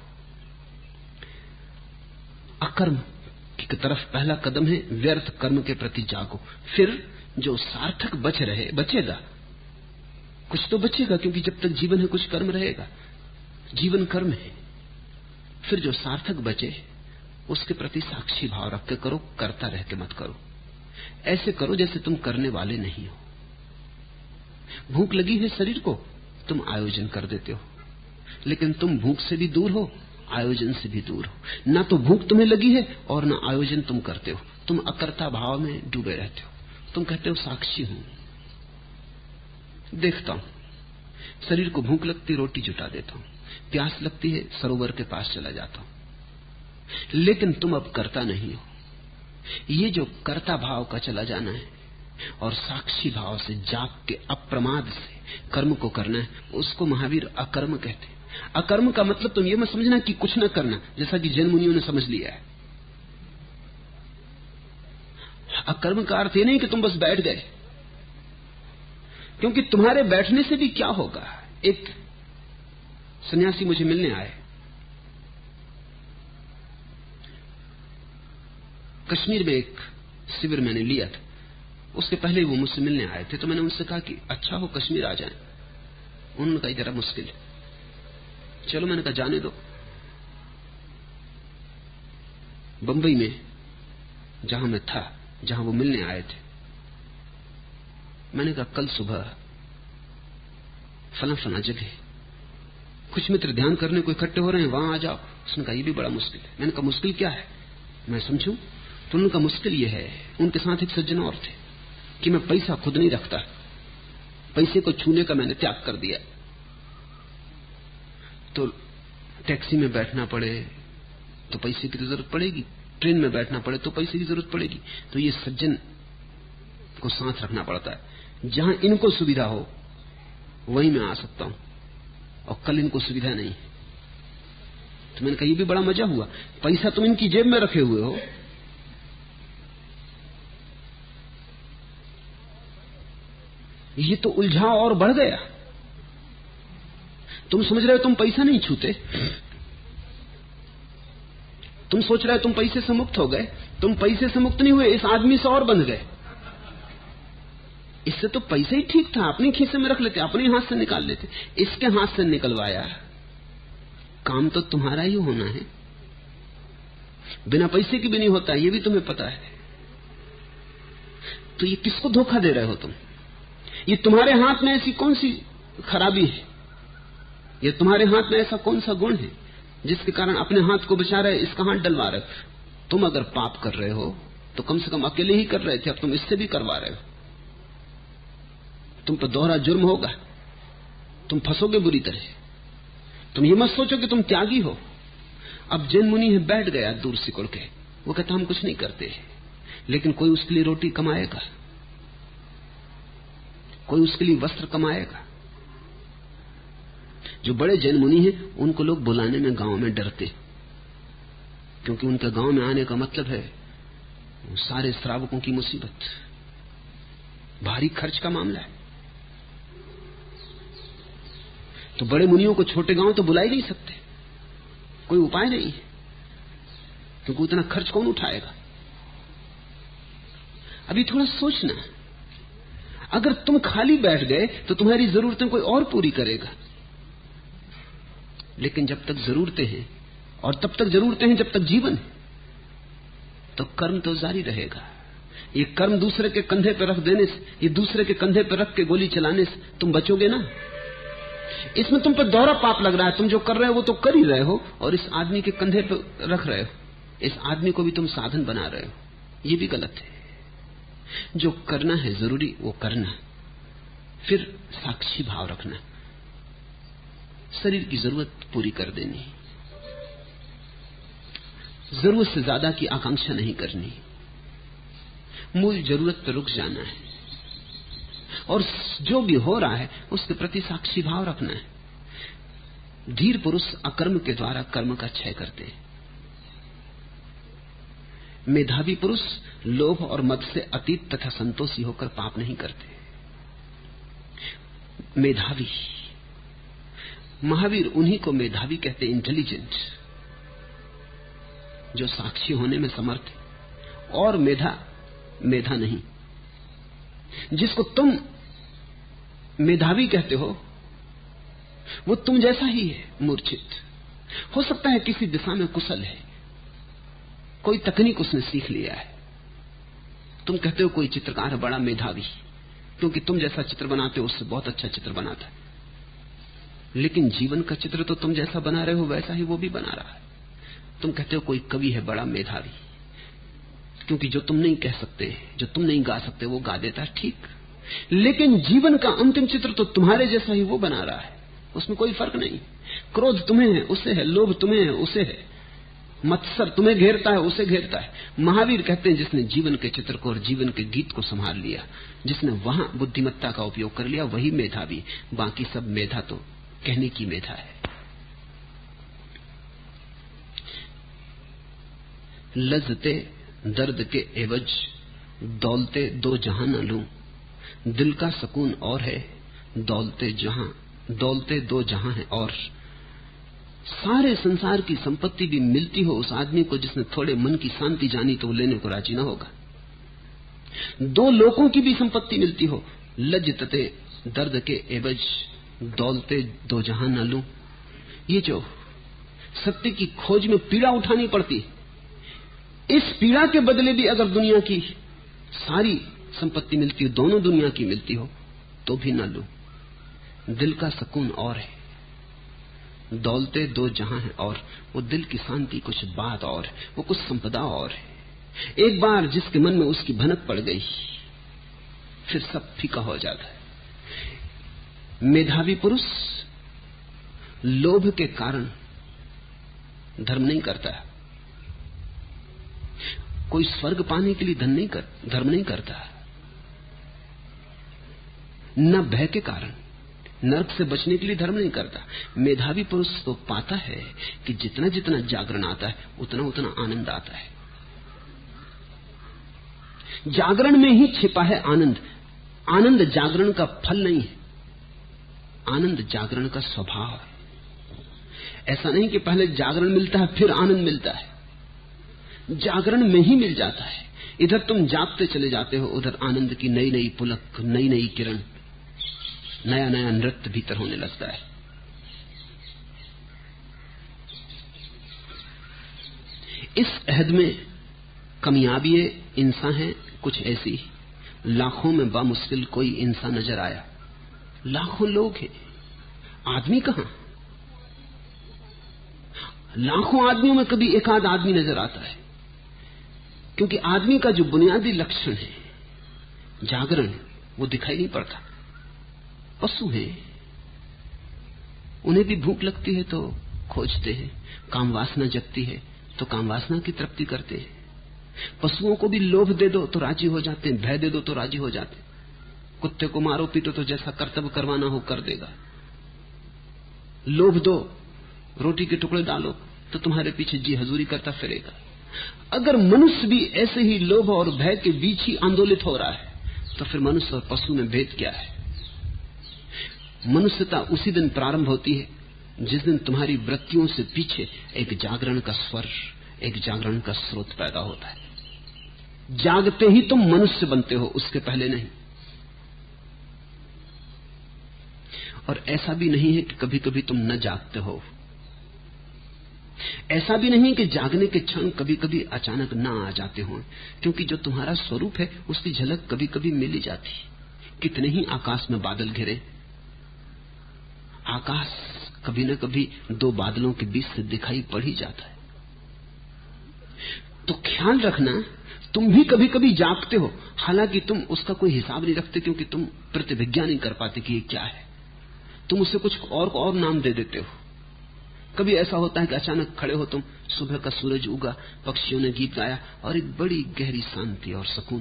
अकर्म की तरफ पहला कदम है, व्यर्थ कर्म के प्रति जागो। फिर जो सार्थक बचेगा, कुछ तो बचेगा, क्योंकि जब तक जीवन है कुछ कर्म रहेगा, जीवन कर्म है। फिर जो सार्थक बचे उसके प्रति साक्षी भाव रख के करो, करता रह के मत करो। ऐसे करो जैसे तुम करने वाले नहीं हो। भूख लगी है शरीर को, तुम आयोजन कर देते हो, लेकिन तुम भूख से भी दूर हो, आयोजन से भी दूर हो। ना तो भूख तुम्हें लगी है और ना आयोजन तुम करते हो, तुम अकर्ता भाव में डूबे रहते हो। तुम कहते हो साक्षी हूं, देखता हूं। शरीर को भूख लगती, रोटी जुटा देता हूं, प्यास लगती है, सरोवर के पास चला जाता हूं, लेकिन तुम अब करता नहीं हो। ये जो कर्ता भाव का चला जाना है और साक्षी भाव से जाग के अप्रमाद से कर्म को करना है, उसको महावीर अकर्म कहते हैं। अकर्म का मतलब तुम ये मत समझना कि कुछ न करना, जैसा कि जैन मुनियों ने समझ लिया है। अकर्म का अर्थ ये नहीं कि तुम बस बैठ गए, क्योंकि तुम्हारे बैठने से भी क्या होगा। एक सन्यासी मुझे मिलने आए, कश्मीर में एक शिविर मैंने लिया था, उसके पहले वो मुझसे मिलने आए थे। तो मैंने उनसे कहा कि अच्छा हो कश्मीर आ जाएं। उन्होंने कहा जरा मुश्किल है। चलो, मैंने कहा जाने दो। बंबई में जहां मैं था, जहां वो मिलने आए थे, मैंने कहा कल सुबह फला जगह कुछ मित्र ध्यान करने को इकट्ठे हो रहे हैं, वहां आ जाओ। उसने कहा ये भी बड़ा मुश्किल है। मैंने कहा मुश्किल क्या है, मैं समझूं? तो उन्होंने कहा मुश्किल ये है, उनके साथ एक सज्जन और थे, कि मैं पैसा खुद नहीं रखता, पैसे को छूने का मैंने त्याग कर दिया। तो टैक्सी में बैठना पड़े, तो पैसे की तो जरूरत पड़ेगी, ट्रेन में बैठना पड़े तो पैसे की जरूरत पड़ेगी। तो ये सज्जन को साथ रखना पड़ता है। जहां इनको सुविधा हो वहीं मैं आ सकता हूं, और कल इनको सुविधा नहीं। तो मैंने कहा ये भी बड़ा मजा हुआ, पैसा तुम इनकी जेब में रखे हुए हो, ये तो उलझाव और बढ़ गया। तुम समझ रहे हो तुम पैसा नहीं छूते, तुम सोच रहे हो तुम पैसे से मुक्त हो गए, तुम पैसे से मुक्त नहीं हुए, इस आदमी से और बंध गए। इससे तो पैसा ही ठीक था, अपने खीसे में रख लेते, अपने हाथ से निकाल लेते, इसके हाथ से निकलवाया। काम तो तुम्हारा ही होना है, बिना पैसे की भी नहीं होता, ये भी तुम्हें पता है। तो ये किसको धोखा दे रहे हो तुम? ये तुम्हारे हाथ में ऐसी कौन सी खराबी है, ये तुम्हारे हाथ में ऐसा कौन सा गुण है जिसके कारण अपने हाथ को बचा रहे, इसका हाथ डलवा रहे? तुम अगर पाप कर रहे हो तो कम से कम अकेले ही कर रहे थे, अब तुम इससे भी करवा रहे हो। तुम पर दोहरा जुर्म होगा, तुम फंसोगे बुरी तरह। तुम ये मत सोचो कि तुम त्यागी हो। अब जैन मुनि है, बैठ गया दूर सिकुड़ के, वो कहता हम कुछ नहीं करते, लेकिन कोई उसके लिए रोटी कमाएगा, कोई उसके लिए वस्त्र कमाएगा। जो बड़े जैन मुनि हैं उनको लोग बुलाने में गांव में डरते, क्योंकि उनके गांव में आने का मतलब है सारे श्रावकों की मुसीबत, भारी खर्च का मामला है। तो बड़े मुनियों को छोटे गांव तो बुला ही नहीं सकते, कोई उपाय नहीं है, क्योंकि उतना खर्च कौन उठाएगा। अभी थोड़ा सोचना, अगर तुम खाली बैठ गए तो तुम्हारी जरूरतें कोई और पूरी करेगा, लेकिन जब तक जरूरतें हैं, और तब तक जरूरतें हैं जब तक जीवन है, तो कर्म तो जारी रहेगा। ये कर्म दूसरे के कंधे पर रख देने से, ये दूसरे के कंधे पर रख के गोली चलाने से तुम बचोगे ना। इसमें तुम पर दोहरा पाप लग रहा है, तुम जो कर रहे हो वो तो कर ही रहे हो, और इस आदमी के कंधे पर रख रहे हो, इस आदमी को भी तुम साधन बना रहे हो, ये भी गलत है। जो करना है जरूरी वो करना, फिर साक्षी भाव रखना, शरीर की जरूरत पूरी कर देनी, जरूरत से ज्यादा की आकांक्षा नहीं करनी, मूल जरूरत पर रुक जाना है, और जो भी हो रहा है उसके प्रति साक्षी भाव रखना है। धीर पुरुष अकर्म के द्वारा कर्म का क्षय करते हैं। मेधावी पुरुष लोभ और मद से अतीत तथा संतोषी होकर पाप नहीं करते। मेधावी, महावीर उन्हीं को मेधावी कहते, इंटेलिजेंट, जो साक्षी होने में समर्थ है, और मेधा नहीं। जिसको तुम मेधावी कहते हो वो तुम जैसा ही है, मूर्छित। हो सकता है किसी दिशा में कुशल है, कोई तकनीक उसने सीख लिया है। तुम कहते हो कोई चित्रकार है बड़ा मेधावी, क्योंकि तुम जैसा चित्र बनाते हो उससे बहुत अच्छा चित्र बनाता है, लेकिन जीवन का चित्र तो तुम जैसा बना रहे हो वैसा ही वो भी बना रहा है। तुम कहते हो कोई कवि है बड़ा मेधावी, क्योंकि जो तुम नहीं कह सकते, जो तुम नहीं गा सकते, वो गा देता है, ठीक, लेकिन जीवन का अंतिम चित्र तो तुम्हारे जैसा ही वो बना रहा है, उसमें कोई फर्क नहीं। क्रोध तुम्हें है उसे है, लोभ तुम्हें है उसे है, मत्सर तुम्हें घेरता है उसे घेरता है। महावीर कहते हैं जिसने जीवन के चित्र को और जीवन के गीत को संभाल लिया, जिसने वहां बुद्धिमत्ता का उपयोग कर लिया, वही मेधावी। बाकी सब मेधा तो कहने की मेधा है। लज्जते दर्द के एवज दौलते दो जहां न लूं, दिल का सुकून और है दौलते दो जहां है। और सारे संसार की संपत्ति भी मिलती हो उस आदमी को जिसने थोड़े मन की शांति जानी, तो वो लेने को राजी ना होगा। दो लोगों की भी संपत्ति मिलती हो, लज्जते दर्द के एवज दौलते दो जहां न लूं, ये जो सत्य की खोज में पीड़ा उठानी पड़ती, इस पीड़ा के बदले भी अगर दुनिया की सारी संपत्ति मिलती हो, दोनों दुनिया की मिलती हो, तो भी न लूं। दिल का सुकून और है दौलते दो जहां है, और वो दिल की शांति कुछ बात और है, वो कुछ संपदा और है। एक बार जिसके मन में उसकी भनक पड़ गई, फिर सब फीका हो जाता है। मेधावी पुरुष लोभ के कारण धर्म नहीं करता, कोई स्वर्ग पाने के लिए धर्म नहीं करता, न भय के कारण, नरक से बचने के लिए धर्म नहीं करता। मेधावी पुरुष तो पाता है कि जितना जितना जागरण आता है उतना उतना आनंद आता है। जागरण में ही छिपा है आनंद। आनंद जागरण का फल नहीं है, आनंद जागरण का स्वभाव है। ऐसा नहीं कि पहले जागरण मिलता है फिर आनंद मिलता है, जागरण में ही मिल जाता है। इधर तुम जागते चले जाते हो, उधर आनंद की नई नई पुलक, नई नई किरण, नया नया नृत्य भीतर होने लगता है। इस अहद में कामयाबी इंसान है कुछ ऐसी, लाखों में बामुश्किल कोई इंसान नजर आया। लाखों लोग हैं, आदमी कहां? लाखों आदमियों में कभी एक आध आदमी नजर आता है, क्योंकि आदमी का जो बुनियादी लक्षण है जागरण, वो दिखाई नहीं पड़ता। पशु हैं, उन्हें भी भूख लगती है तो खोजते हैं, काम वासना जगती है तो काम वासना की तृप्ति करते हैं। पशुओं को भी लोभ दे दो तो राजी हो जाते हैं, भय दे दो तो राजी हो जाते हैं। कुत्ते को मारो पीटो तो जैसा कर्तव्य करवाना हो कर देगा। लोभ दो, रोटी के टुकड़े डालो तो तुम्हारे पीछे जी हजूरी करता फिरेगा। अगर मनुष्य भी ऐसे ही लोभ और भय के बीच ही आंदोलित हो रहा है तो फिर मनुष्य और पशु में भेद क्या है? मनुष्यता उसी दिन प्रारंभ होती है जिस दिन तुम्हारी वृत्तियों से पीछे एक जागरण का स्वर, एक जागरण का स्रोत पैदा होता है। जागते ही तुम मनुष्य बनते हो, उसके पहले नहीं। और ऐसा भी नहीं है कि कभी कभी तुम न जागते हो, ऐसा भी नहीं कि जागने के क्षण कभी कभी अचानक ना आ जाते हो, क्योंकि जो तुम्हारा स्वरूप है उसकी झलक कभी कभी मिल ही जाती। कितने ही आकाश में बादल घिरे, आकाश कभी न कभी दो बादलों के बीच से दिखाई पड़ ही जाता है। तो ख्याल रखना, तुम भी कभी कभी जागते हो, हालांकि तुम उसका कोई हिसाब नहीं रखते, क्योंकि तुम प्रतिभिज्ञा नहीं कर पाते कि ये क्या है। तुम उसे कुछ और नाम दे देते हो। कभी ऐसा होता है कि अचानक खड़े हो तुम, सुबह का सूरज उगा, पक्षियों ने गीत गाया और एक बड़ी गहरी शांति और सुकून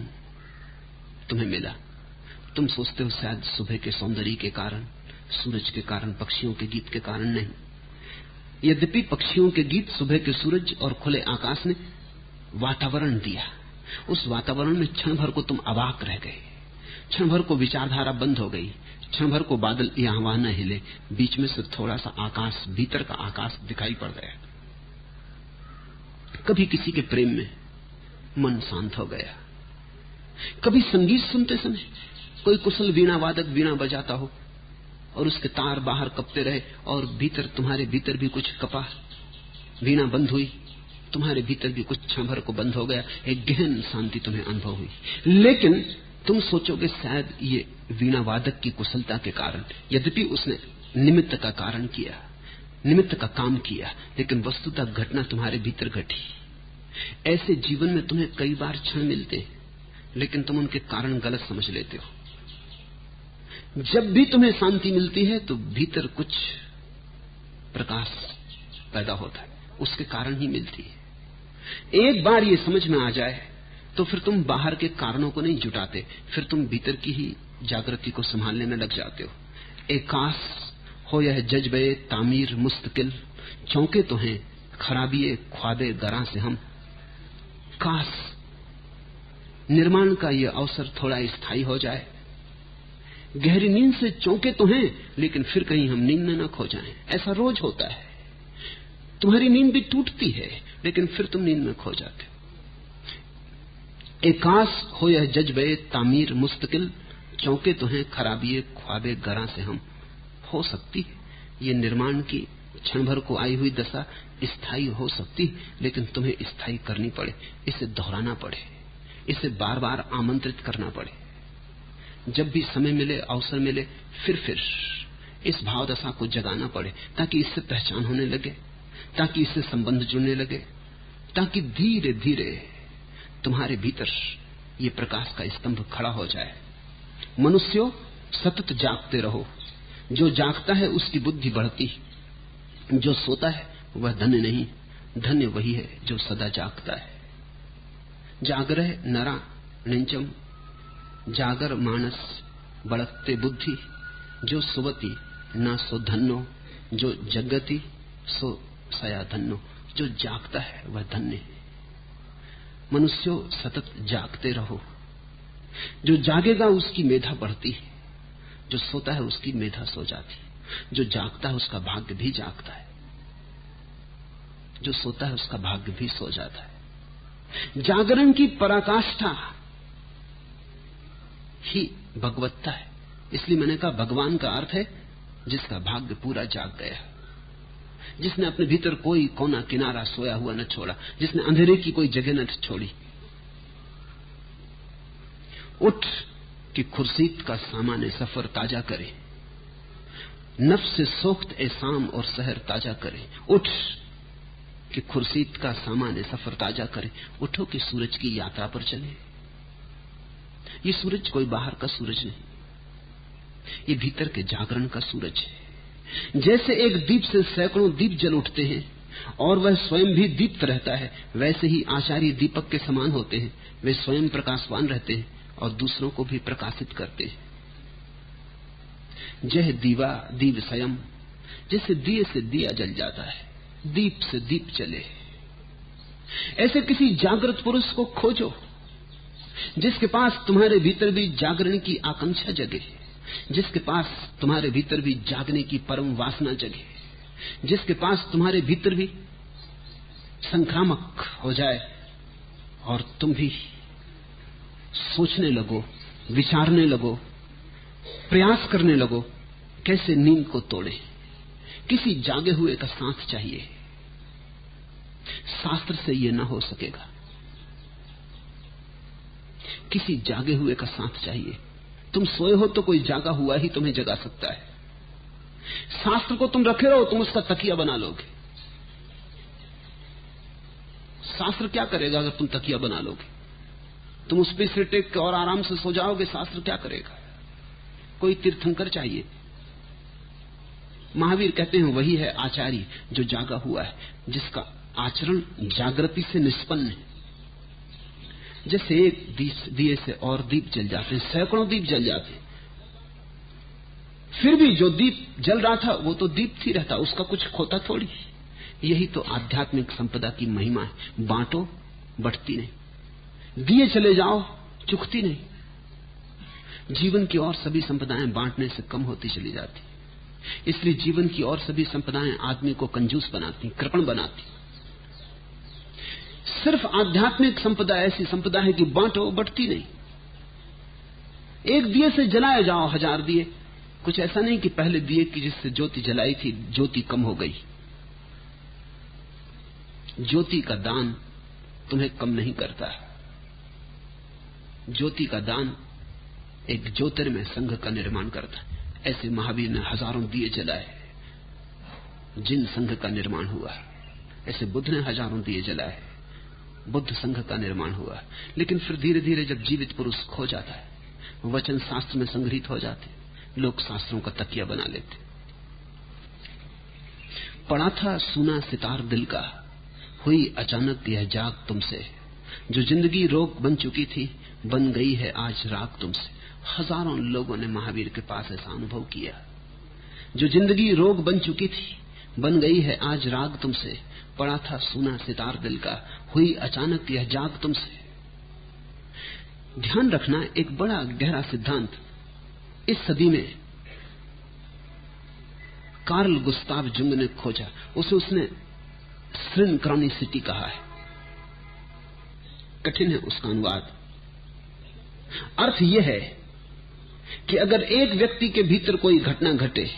तुम्हें मिला। तुम सोचते हो शायद सुबह के सौंदर्य के कारण, सूरज के कारण, पक्षियों के गीत के कारण नहीं। यद्यपि पक्षियों के गीत, सुबह के सूरज और खुले आकाश ने वातावरण दिया, उस वातावरण में क्षण भर को तुम अवाक रह गए, क्षण भर को विचारधारा बंद हो गई, क्षण भर को बादल यहां वहां न हिले, बीच में से थोड़ा सा आकाश, भीतर का आकाश दिखाई पड़ गया। कभी किसी के प्रेम में मन शांत हो गया, कभी संगीत सुनते समय कोई कुशल वीणा वादक वीणा बजाता हो और उसके तार बाहर कपते रहे और भीतर, तुम्हारे भीतर भी कुछ कपा, वीणा बंद हुई, तुम्हारे भीतर भी कुछ क्षण भर को बंद हो गया, एक गहन शांति तुम्हें अनुभव हुई। लेकिन तुम सोचोगे शायद ये वीणा वादक की कुशलता के कारण, यद्यपि उसने निमित्त का कारण किया, निमित्त का काम किया, लेकिन वस्तुतः घटना तुम्हारे भीतर घटी। ऐसे जीवन में तुम्हें कई बार क्षण मिलते हैं, लेकिन तुम उनके कारण गलत समझ लेते हो। जब भी तुम्हें शांति मिलती है तो भीतर कुछ प्रकाश पैदा होता है, उसके कारण ही मिलती है। एक बार ये समझ में आ जाए तो फिर तुम बाहर के कारणों को नहीं जुटाते, फिर तुम भीतर की ही जागृति को संभालने में लग जाते हो। एकाश हो यह जज्बे तामीर मुस्तकिल, चौंके तो हैं खराबिये ख्वाबे गरा से हम। काश निर्माण का यह अवसर थोड़ा स्थायी हो जाए। गहरी नींद से चौंके तो हैं, लेकिन फिर कहीं हम नींद में न खो जाएं। ऐसा रोज होता है, तुम्हारी नींद भी टूटती है, लेकिन फिर तुम नींद में खो जाते हो। एकाश हो यह जज्बे तामीर मुस्तकिल, चौंके तो हैं खराबिये ख्वाबे गरा से हम। हो सकती है ये निर्माण की क्षण भर को आई हुई दशा स्थायी हो सकती, लेकिन तुम्हें स्थायी करनी पड़े, इसे दोहराना पड़े, इसे बार बार आमंत्रित करना पड़े। जब भी समय मिले, अवसर मिले, फिर इस भाव दशा को जगाना पड़े, ताकि इससे पहचान होने लगे, ताकि इससे संबंध जुड़ने लगे, ताकि धीरे धीरे तुम्हारे भीतर ये प्रकाश का स्तंभ खड़ा हो जाए। मनुष्यों, सतत जागते रहो। जो जागता है उसकी बुद्धि बढ़ती, जो सोता है वह धन्य नहीं, धन्य वही है जो सदा जागता है। जागरह नरा निंचम, जागर मानस बढ़ते बुद्धि, जो सुवती ना सो धन्नो, जो जगती सो सया धन्नो। जो जागता है वह धन्य है। मनुष्यों सतत जागते रहो। जो जागेगा उसकी मेधा बढ़ती है, जो सोता है उसकी मेधा सो जाती है। जो जागता है उसका भाग्य भी जागता है, जो सोता है उसका भाग्य भी सो जाता है। जागरण की पराकाष्ठा ही भगवत्ता है। इसलिए मैंने कहा भगवान का अर्थ है जिसका भाग्य पूरा जाग गया, जिसने अपने भीतर कोई कोना किनारा सोया हुआ न छोड़ा, जिसने अंधेरे की कोई जगह न छोड़ी। उठ कि खुर्शीद का सामान्य सफर ताजा करे, नफ्स से सोख्त ए शाम और सहर ताजा करे। उठ कि खुर्शीद का सामान्य सफर ताजा करे। उठो कि सूरज की यात्रा पर चले। ये सूरज कोई बाहर का सूरज नहीं, ये भीतर के जागरण का सूरज है। जैसे एक दीप से सैकड़ों दीप जल उठते हैं और वह स्वयं भी दीप्त रहता है, वैसे ही आचार्य दीपक के समान होते हैं। वे स्वयं प्रकाशवान रहते हैं और दूसरों को भी प्रकाशित करते हैं। जह दीवा दीव स्वयं, जैसे दिए से दिया जल जाता है, दीप से दीप चले। ऐसे किसी जागृत पुरुष को खोजो जिसके पास तुम्हारे भीतर भी जागरण की आकांक्षा जगे, जिसके पास तुम्हारे भीतर भी जागने की परम वासना जगे, जिसके पास तुम्हारे भीतर भी संक्रामक हो जाए और तुम भी सोचने लगो, विचारने लगो, प्रयास करने लगो कैसे नींद को तोड़े। किसी जागे हुए का साथ चाहिए। शास्त्र से यह ना हो सकेगा, किसी जागे हुए का साथ चाहिए। तुम सोए हो तो कोई जागा हुआ ही तुम्हें जगा सकता है। शास्त्र को तुम रखे रहो, तुम उसका तकिया बना लोगे। शास्त्र क्या करेगा अगर तुम तकिया बना लोगे? तुम उस पर सिर टेक के और आराम से सो जाओगे, शास्त्र क्या करेगा? कोई तीर्थंकर चाहिए। महावीर कहते हैं वही है आचार्य जो जागा हुआ है, जिसका आचरण जागृति से निष्पन्न है। जैसे एक दिए से और दीप जल जाते हैं, सैकड़ों दीप जल जाते हैं, फिर भी जो दीप जल रहा था वो तो दीप ही रहता, उसका कुछ खोता थोड़ी। यही तो आध्यात्मिक संपदा की महिमा है। बांटो बढ़ती नहीं, दिए चले जाओ चुकती नहीं। जीवन की और सभी संपदाएं बांटने से कम होती चली जाती, इसलिए जीवन की और सभी संपदाएं आदमी को कंजूस बनाती, कृपण बनाती। सिर्फ आध्यात्मिक संपदा ऐसी संपदा है कि बांटो बढ़ती नहीं। एक दिए से जलाए जाओ 1000 दिए, कुछ ऐसा नहीं कि पहले दिए की जिससे ज्योति जलाई थी ज्योति कम हो गई। ज्योति का दान तुम्हें कम नहीं करता। ज्योति का दान एक ज्योतिर्मय संघ का निर्माण करता है। ऐसे महावीर ने हजारों दिए जलाए, जिन संघ का निर्माण हुआ। ऐसे बुद्ध ने हजारों दिए जलाए, बुद्ध संघ का निर्माण हुआ। लेकिन फिर धीरे धीरे जब जीवित पुरुष खो जाता है, वचन शास्त्र में संग्रहित हो जाते, लोग शास्त्रों का तकिया बना लेते। पड़ा था सुना सितार दिल का, हुई अचानक यह जाग तुमसे। जो जिंदगी रोग बन चुकी थी, बन गई है आज राग तुमसे। हजारों लोगों ने महावीर के पास ऐसा अनुभव किया। जो जिंदगी रोग बन चुकी थी, बन गई है आज राग तुमसे। पड़ा था सुना सितार दिल का, हुई अचानक यह जाग तुमसे। ध्यान रखना, एक बड़ा गहरा सिद्धांत इस सदी में कार्ल गुस्ताव जुंग ने खोजा। उसने सिंक्रोनिसिटी कहा है। कठिन है उसका अनुवाद। अर्थ यह है कि अगर एक व्यक्ति के भीतर कोई घटना घटे,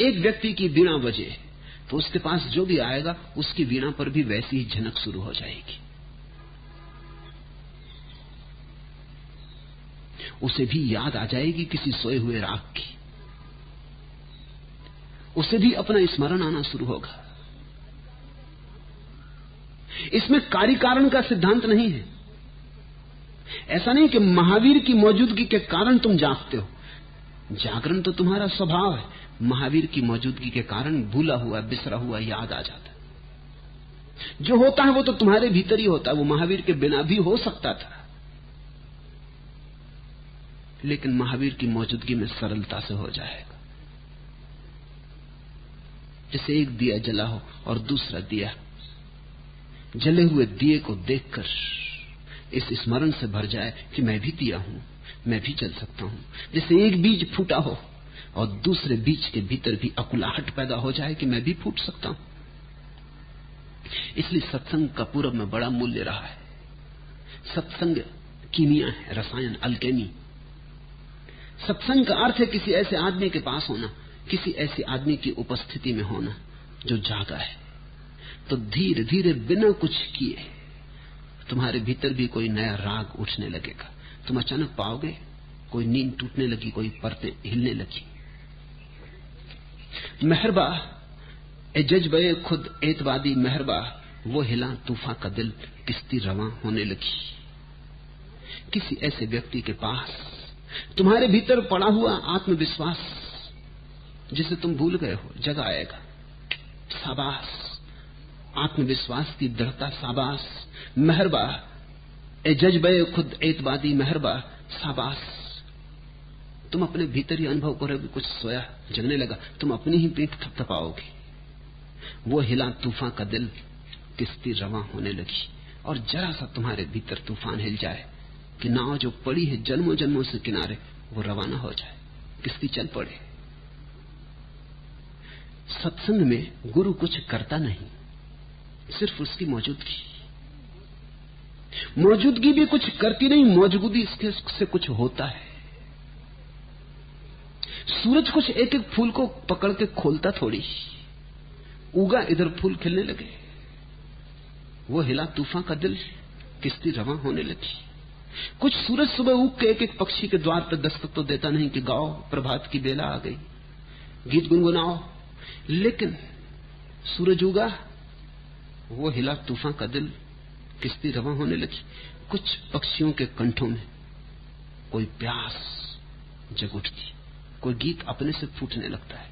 एक व्यक्ति की वीणा बजे, तो उसके पास जो भी आएगा उसकी वीणा पर भी वैसी ही झनक शुरू हो जाएगी। उसे भी याद आ जाएगी किसी सोए हुए राग की, उसे भी अपना स्मरण आना शुरू होगा। इसमें कार्य कारण का सिद्धांत नहीं है। ऐसा नहीं कि महावीर की मौजूदगी के कारण तुम जागते हो। जागरण तो तुम्हारा स्वभाव है। महावीर की मौजूदगी के कारण भूला हुआ बिसरा हुआ याद आ जाता है। जो होता है वो तो तुम्हारे भीतर ही होता है, वो महावीर के बिना भी हो सकता था, लेकिन महावीर की मौजूदगी में सरलता से हो जाएगा। जैसे एक दिया जला हो और दूसरा दिया जले हुए दिए को देखकर इस स्मरण से भर जाए कि मैं भी दिया हूं, मैं भी जल सकता हूं। जैसे एक बीज फूटा हो और दूसरे बीज के भीतर भी अकुलाहट पैदा हो जाए कि मैं भी फूट सकता हूं। इसलिए सत्संग का पूरब में बड़ा मूल्य रहा है। सत्संग कीमिया है, रसायन, अल्केमी। सत्संग का अर्थ है किसी ऐसे आदमी के पास होना, किसी ऐसे आदमी की उपस्थिति में होना जो जागा है। तो धीरे धीरे बिना कुछ किए तुम्हारे भीतर भी कोई नया राग उठने लगेगा। तुम अचानक पाओगे कोई नींद टूटने लगी, कोई परतें हिलने लगी। मेहरबा ए जज्बे खुद एतवादी मेहरबा, वो हिला तूफान का दिल, किश्ती रवां होने लगी। किसी ऐसे व्यक्ति के पास तुम्हारे भीतर पड़ा हुआ आत्मविश्वास जिसे तुम भूल गए हो जग आएगा। शाबाश, आत्मविश्वास की दृढ़ता, शाबाश। मेहरबा ए जज्बे खुद एतवादी मेहरबा, शाबाश। तुम अपने भीतर ही अनुभव करोगे कुछ सोया जगने लगा, तुम अपनी ही पीठ थपथपाओगे। वो हिला तूफान का दिल, किश्ती रवां होने लगी। और जरा सा तुम्हारे भीतर तूफान हिल जाए कि नाव जो पड़ी है जन्मों जन्मों से किनारे, वो रवाना हो जाए, किश्ती चल पड़े। सत्संग में गुरु कुछ करता नहीं, सिर्फ उसकी मौजूदगी भी कुछ करती नहीं, मौजूदगी से कुछ होता है। सूरज कुछ एक एक फूल को पकड़ के खोलता थोड़ी, उगा इधर फूल खिलने लगे। वो हिला तूफान का दिल, किश्ती रवां होने लगी। कुछ सूरज सुबह उग के एक एक पक्षी के द्वार पर दस्तक तो देता नहीं कि गाओ प्रभात की बेला आ गई, गीत गुनगुनाओ। लेकिन सूरज उगा, वो हिला तूफान का दिल, किश्ती रवां होने लगी। कुछ पक्षियों के कंठों में कोई प्यास जग उठती, कोई गीत अपने से फूटने लगता है।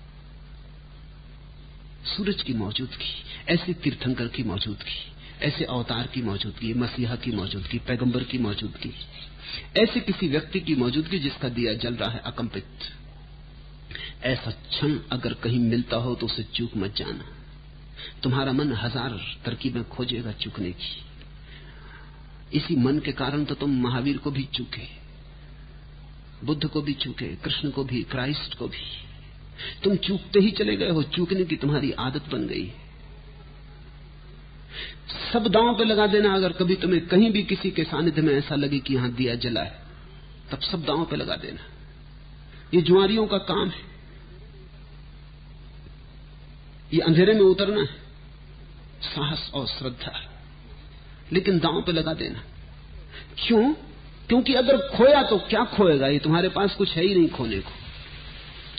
सूरज की मौजूदगी, ऐसे तीर्थंकर की मौजूदगी, ऐसे अवतार की मौजूदगी, मसीहा की मौजूदगी, पैगंबर की मौजूदगी, ऐसे किसी व्यक्ति की मौजूदगी जिसका दिया जल रहा है अकंपित। ऐसा क्षण अगर कहीं मिलता हो तो उसे चूक मत जाना। तुम्हारा मन हजार तरकीबें खोजेगा चूकने की। इसी मन के कारण तो तुम महावीर को भी चूके, बुद्ध को भी चूके, कृष्ण को भी, क्राइस्ट को भी। तुम चूकते ही चले गए हो, चूकने की तुम्हारी आदत बन गई है। सब दांव पे लगा देना। अगर कभी तुम्हें कहीं भी किसी के सानिध्य में ऐसा लगे कि यहां दिया जला है, तब सब दांव पे लगा देना। ये जुआरियों का काम है, ये अंधेरे में उतरना है, साहस और श्रद्धा, लेकिन दांव पे लगा देना। क्यों? क्योंकि अगर खोया तो क्या खोएगा? ये तुम्हारे पास कुछ है ही नहीं खोने को।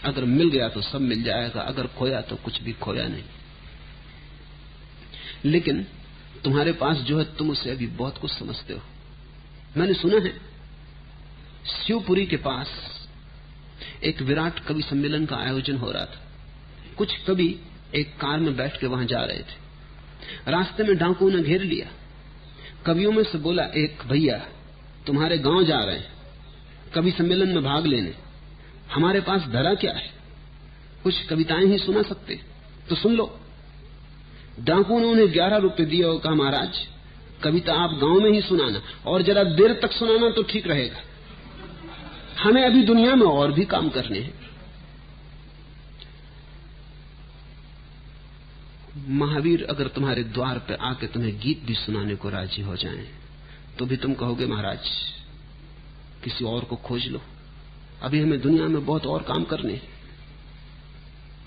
अगर मिल गया तो सब मिल जाएगा, अगर खोया तो कुछ भी खोया नहीं। लेकिन तुम्हारे पास जो है तुम उसे अभी बहुत कुछ समझते हो। मैंने सुना है शिवपुरी के पास एक विराट कवि सम्मेलन का आयोजन हो रहा था। कुछ कवि एक कार में बैठ के वहां जा रहे थे। रास्ते में डाकुओं ने घेर लिया। कवियों में से बोला एक भैया, तुम्हारे गांव जा रहे हैं कवि सम्मेलन में भाग लेने, हमारे पास धरा क्या है, कुछ कविताएं ही सुना सकते तो सुन लो। डाकुओं ने उन्हें 11 रुपए दिए और कहा महाराज कविता आप गांव में ही सुनाना और जरा देर तक सुनाना तो ठीक रहेगा, हमें अभी दुनिया में और भी काम करने हैं। महावीर अगर तुम्हारे द्वार पे आके तुम्हें गीत भी सुनाने को राजी हो जाएं, तो भी तुम कहोगे महाराज किसी और को खोज लो, अभी हमें दुनिया में बहुत और काम करने हैं।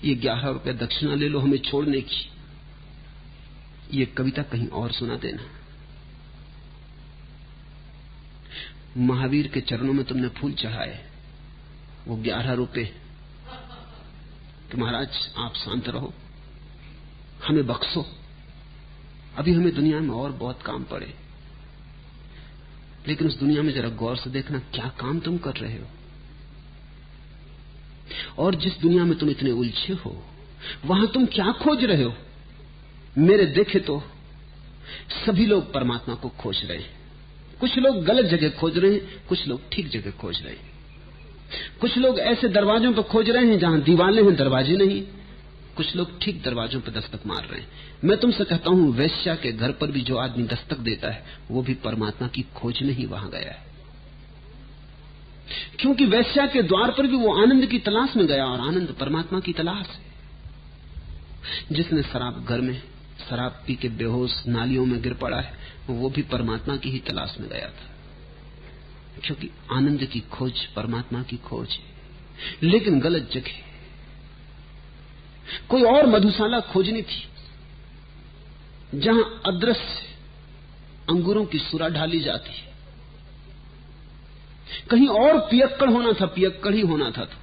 ये 11 रुपए दक्षिणा ले लो हमें छोड़ने की, ये कविता कहीं और सुना देना। महावीर के चरणों में तुमने फूल चढ़ाए, वो 11 रुपए कि महाराज आप शांत रहो, हमें बख्शो, अभी हमें दुनिया में और बहुत काम पड़े। लेकिन उस दुनिया में जरा गौर से देखना क्या काम तुम कर रहे हो, और जिस दुनिया में तुम इतने उलझे हो वहां तुम क्या खोज रहे हो। मेरे देखे तो सभी लोग परमात्मा को खोज रहे हैं। कुछ लोग गलत जगह खोज रहे हैं, कुछ लोग ठीक जगह खोज रहे हैं। कुछ लोग ऐसे दरवाजों पर खोज रहे हैं जहां दीवारें हैं, दरवाजे नहीं। कुछ लोग ठीक दरवाजों पर दस्तक मार रहे हैं। मैं तुमसे कहता हूं, वेश्या के घर पर भी जो आदमी दस्तक देता है वो भी परमात्मा की खोज में ही वहां गया है। क्योंकि वेश्या के द्वार पर भी वो आनंद की तलाश में गया, और आनंद परमात्मा की तलाश है। जिसने शराब घर में शराब पी के बेहोश नालियों में गिर पड़ा है, वो भी परमात्मा की ही तलाश में गया था। क्योंकि आनंद की खोज परमात्मा की खोज है, लेकिन गलत जगह। कोई और मधुशाला खोजनी थी जहां अदृश्य अंगूरों की सुरा ढाली जाती है। कहीं और पियक्कड़ होना था, पियक्कड़ ही होना था। तो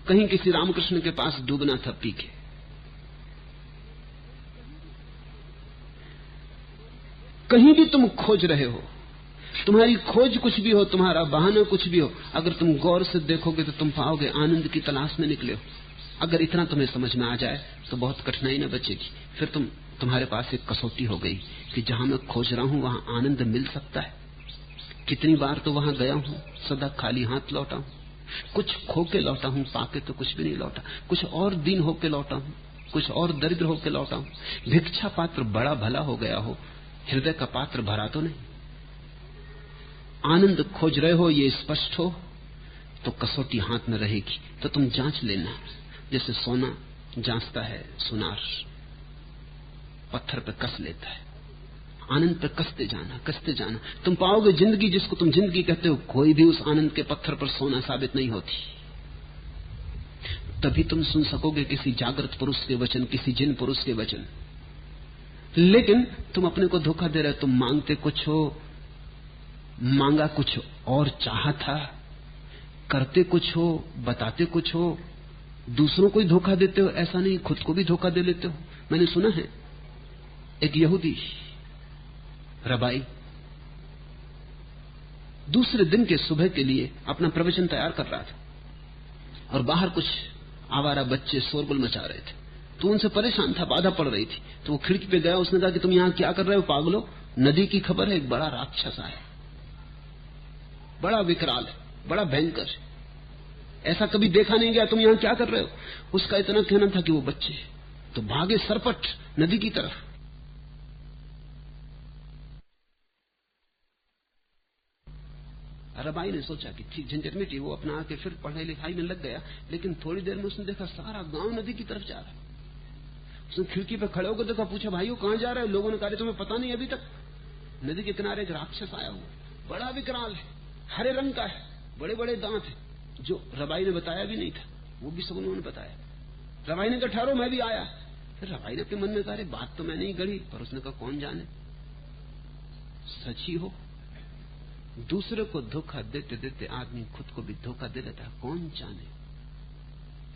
कहीं किसी रामकृष्ण के पास डूबना था पी के। कहीं भी तुम खोज रहे हो, तुम्हारी खोज कुछ भी हो, तुम्हारा बहाना कुछ भी हो, अगर तुम गौर से देखोगे तो तुम पाओगे आनंद की तलाश में निकले हो। अगर इतना तुम्हें समझ में आ जाए तो बहुत कठिनाई न बचेगी। फिर तुम्हारे पास एक कसौटी हो गई कि जहां मैं खोज रहा हूं वहां आनंद मिल सकता है। कितनी बार तो वहां गया हूं, सदा खाली हाथ लौटा हूं। कुछ खो के लौटा हूं, पाके तो कुछ भी नहीं लौटा। कुछ और दीन होके लौटा हूं, कुछ और दरिद्र होके लौटा हूं। भिक्षा पात्र बड़ा भला हो गया हो, हृदय का पात्र भरा तो नहीं। आनंद खोज रहे हो ये स्पष्ट हो तो कसौटी हाथ में रहेगी, तो तुम जांच लेना। जैसे सोना जांचता है सुनार, पत्थर पे कस लेता है। आनंद पे कसते जाना। तुम पाओगे जिंदगी जिसको तुम जिंदगी कहते हो, कोई भी उस आनंद के पत्थर पर सोना साबित नहीं होती। तभी तुम सुन सकोगे किसी जागृत पुरुष के वचन, किसी जिन पुरुष के वचन। लेकिन तुम अपने को धोखा दे रहे हो। तुम मांगते कुछ हो, मांगा कुछ और चाहा था, करते कुछ हो, बताते कुछ हो, दूसरों को ही धोखा देते हो। ऐसा नहीं, खुद को भी धोखा दे लेते हो। मैंने सुना है एक यहूदी रबाई दूसरे दिन के सुबह के लिए अपना प्रवचन तैयार कर रहा था, और बाहर कुछ आवारा बच्चे शोरगुल मचा रहे थे। तो उनसे परेशान था, बाधा पड़ रही थी। तो वो खिड़की पे गया, उसने कहा कि तुम यहां क्या कर रहे हो पागलो? नदी की खबर है, एक बड़ा राक्षस आया, बड़ा विकराल है, बड़ा भयंकर है, ऐसा कभी देखा नहीं गया, तुम यहां क्या कर रहे हो? उसका इतना कहना था कि वो बच्चे तो भागे सरपट नदी की तरफ। रबाई ने सोचा कि ठीक झंझट मिटी, वो अपना आके फिर पढ़ाई लिखाई में लग गया। लेकिन थोड़ी देर में उसने देखा सारा गांव नदी की तरफ जा रहा है। उसने खिड़की पे खड़े होकर देखा, पूछा भाइयों कहां जा रहे हो? लोगों ने कहा तुम्हें पता नहीं अभी तक नदी के किनारे एक राक्षस आया हुआ, बड़ा विकराल है, हरे रंग का है, बड़े बड़े दांत है। जो रबाई ने बताया भी नहीं था, वो भी सब उन्होंने बताया। रबाई ने कहा ठहरो मैं भी आया। फिर रबाई ने अपने मन में कहा बात तो मैं नहीं गढ़ी, पर उसने कहा कौन जाने सच ही हो। दूसरे को धोखा देते देते आदमी खुद को भी धोखा दे लेता है। कौन जाने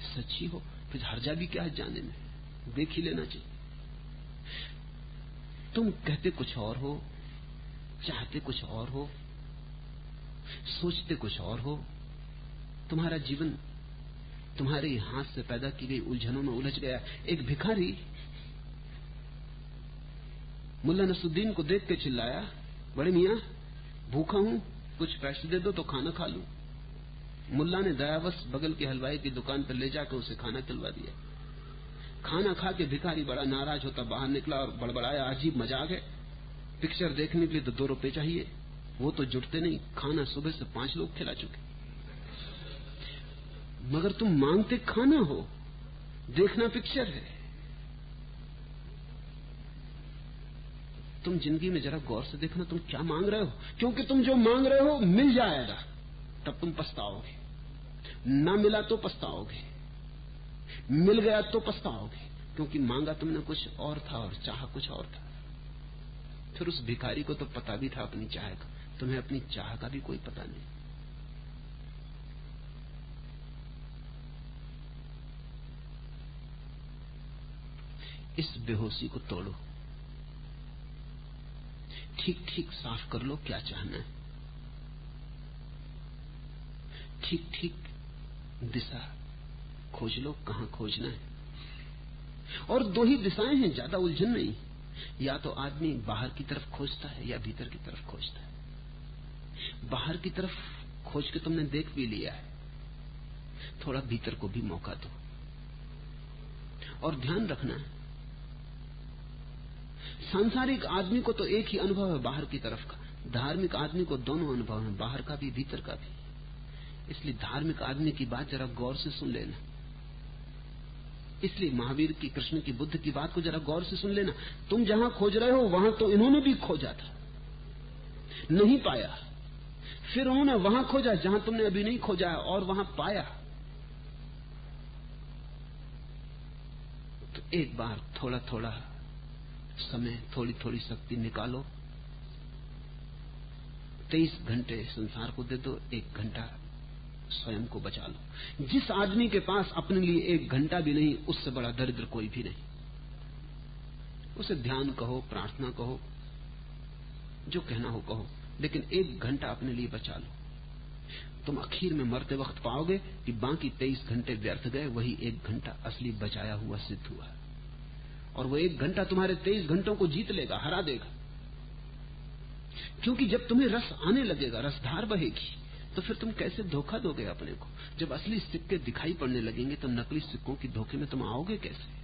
सच ही हो, फिर हर्जा भी क्या है जाने में, देख ही लेना चाहिए। तुम कहते कुछ और हो, चाहते कुछ और हो, सोचते कुछ और हो। तुम्हारा जीवन तुम्हारे हाथ से पैदा की गई उलझनों में उलझ गया। एक भिखारी मुल्ला नसरुद्दीन को देख के चिल्लाया, बड़े मियां भूखा हूं, कुछ पैसे दे दो तो खाना खा लूं। मुल्ला ने दयावश बगल के हलवाई की दुकान पर ले जाकर उसे खाना खिलवा दिया। खाना खा के भिखारी बड़ा नाराज होता बाहर निकला और बड़बड़ाया, अजीब मजाक है, पिक्चर देखने के लिए तो 2 रुपए चाहिए, वो तो जुटते नहीं। खाना सुबह से 5 लोग खिला चुके, मगर तुम मांगते खाना हो, देखना पिक्चर है। तुम जिंदगी में जरा गौर से देखना तुम क्या मांग रहे हो, क्योंकि तुम जो मांग रहे हो मिल जाएगा तब तुम पछताओगे, ना मिला तो पछताओगे, मिल गया तो पछताओगे, क्योंकि मांगा तुमने कुछ और था और चाहा कुछ और था। फिर उस भिखारी को तो पता भी था अपनी चाह का, तुम्हें अपनी चाह का भी कोई पता नहीं। इस बेहोशी को तोड़ो, ठीक ठीक साफ कर लो क्या चाहना है, ठीक ठीक दिशा खोज लो कहां खोजना है। और 2 ही दिशाएं हैं, ज्यादा उलझन नहीं। या तो आदमी बाहर की तरफ खोजता है या भीतर की तरफ खोजता है। बाहर की तरफ खोज के तुमने देख भी लिया है, थोड़ा भीतर को भी मौका दो। और ध्यान रखना, सांसारिक आदमी को तो एक ही अनुभव है बाहर की तरफ का, धार्मिक आदमी को दोनों अनुभव है, बाहर का भी भीतर का भी। इसलिए धार्मिक आदमी की बात जरा गौर से सुन लेना। इसलिए महावीर की, कृष्ण की, बुद्ध की बात को जरा गौर से सुन लेना। तुम जहां खोज रहे हो वहां तो इन्होंने भी खोजा था, नहीं पाया। फिर उन्होंने वहां खोजा जहां तुमने अभी नहीं खोजा है, और वहां पाया। तो एक बार थोड़ा थोड़ा समय, थोड़ी थोड़ी शक्ति निकालो। 23 घंटे संसार को दे दो, 1 घंटा स्वयं को बचा लो। जिस आदमी के पास अपने लिए 1 घंटा भी नहीं, उससे बड़ा दरिद्र कोई भी नहीं। उसे ध्यान कहो, प्रार्थना कहो, जो कहना हो कहो, लेकिन 1 घंटा अपने लिए बचा लो। तुम आखिर में मरते वक्त पाओगे कि बाकी 23 घंटे व्यर्थ गए, वही 1 घंटा असली बचाया हुआ सिद्ध हुआ। और वो 1 घंटा तुम्हारे 23 घंटों को जीत लेगा, हरा देगा। क्योंकि जब तुम्हें रस आने लगेगा, रसधार बहेगी, तो फिर तुम कैसे धोखा दोगे अपने को? जब असली सिक्के दिखाई पड़ने लगेंगे तो नकली सिक्कों की धोखे में तुम आओगे कैसे?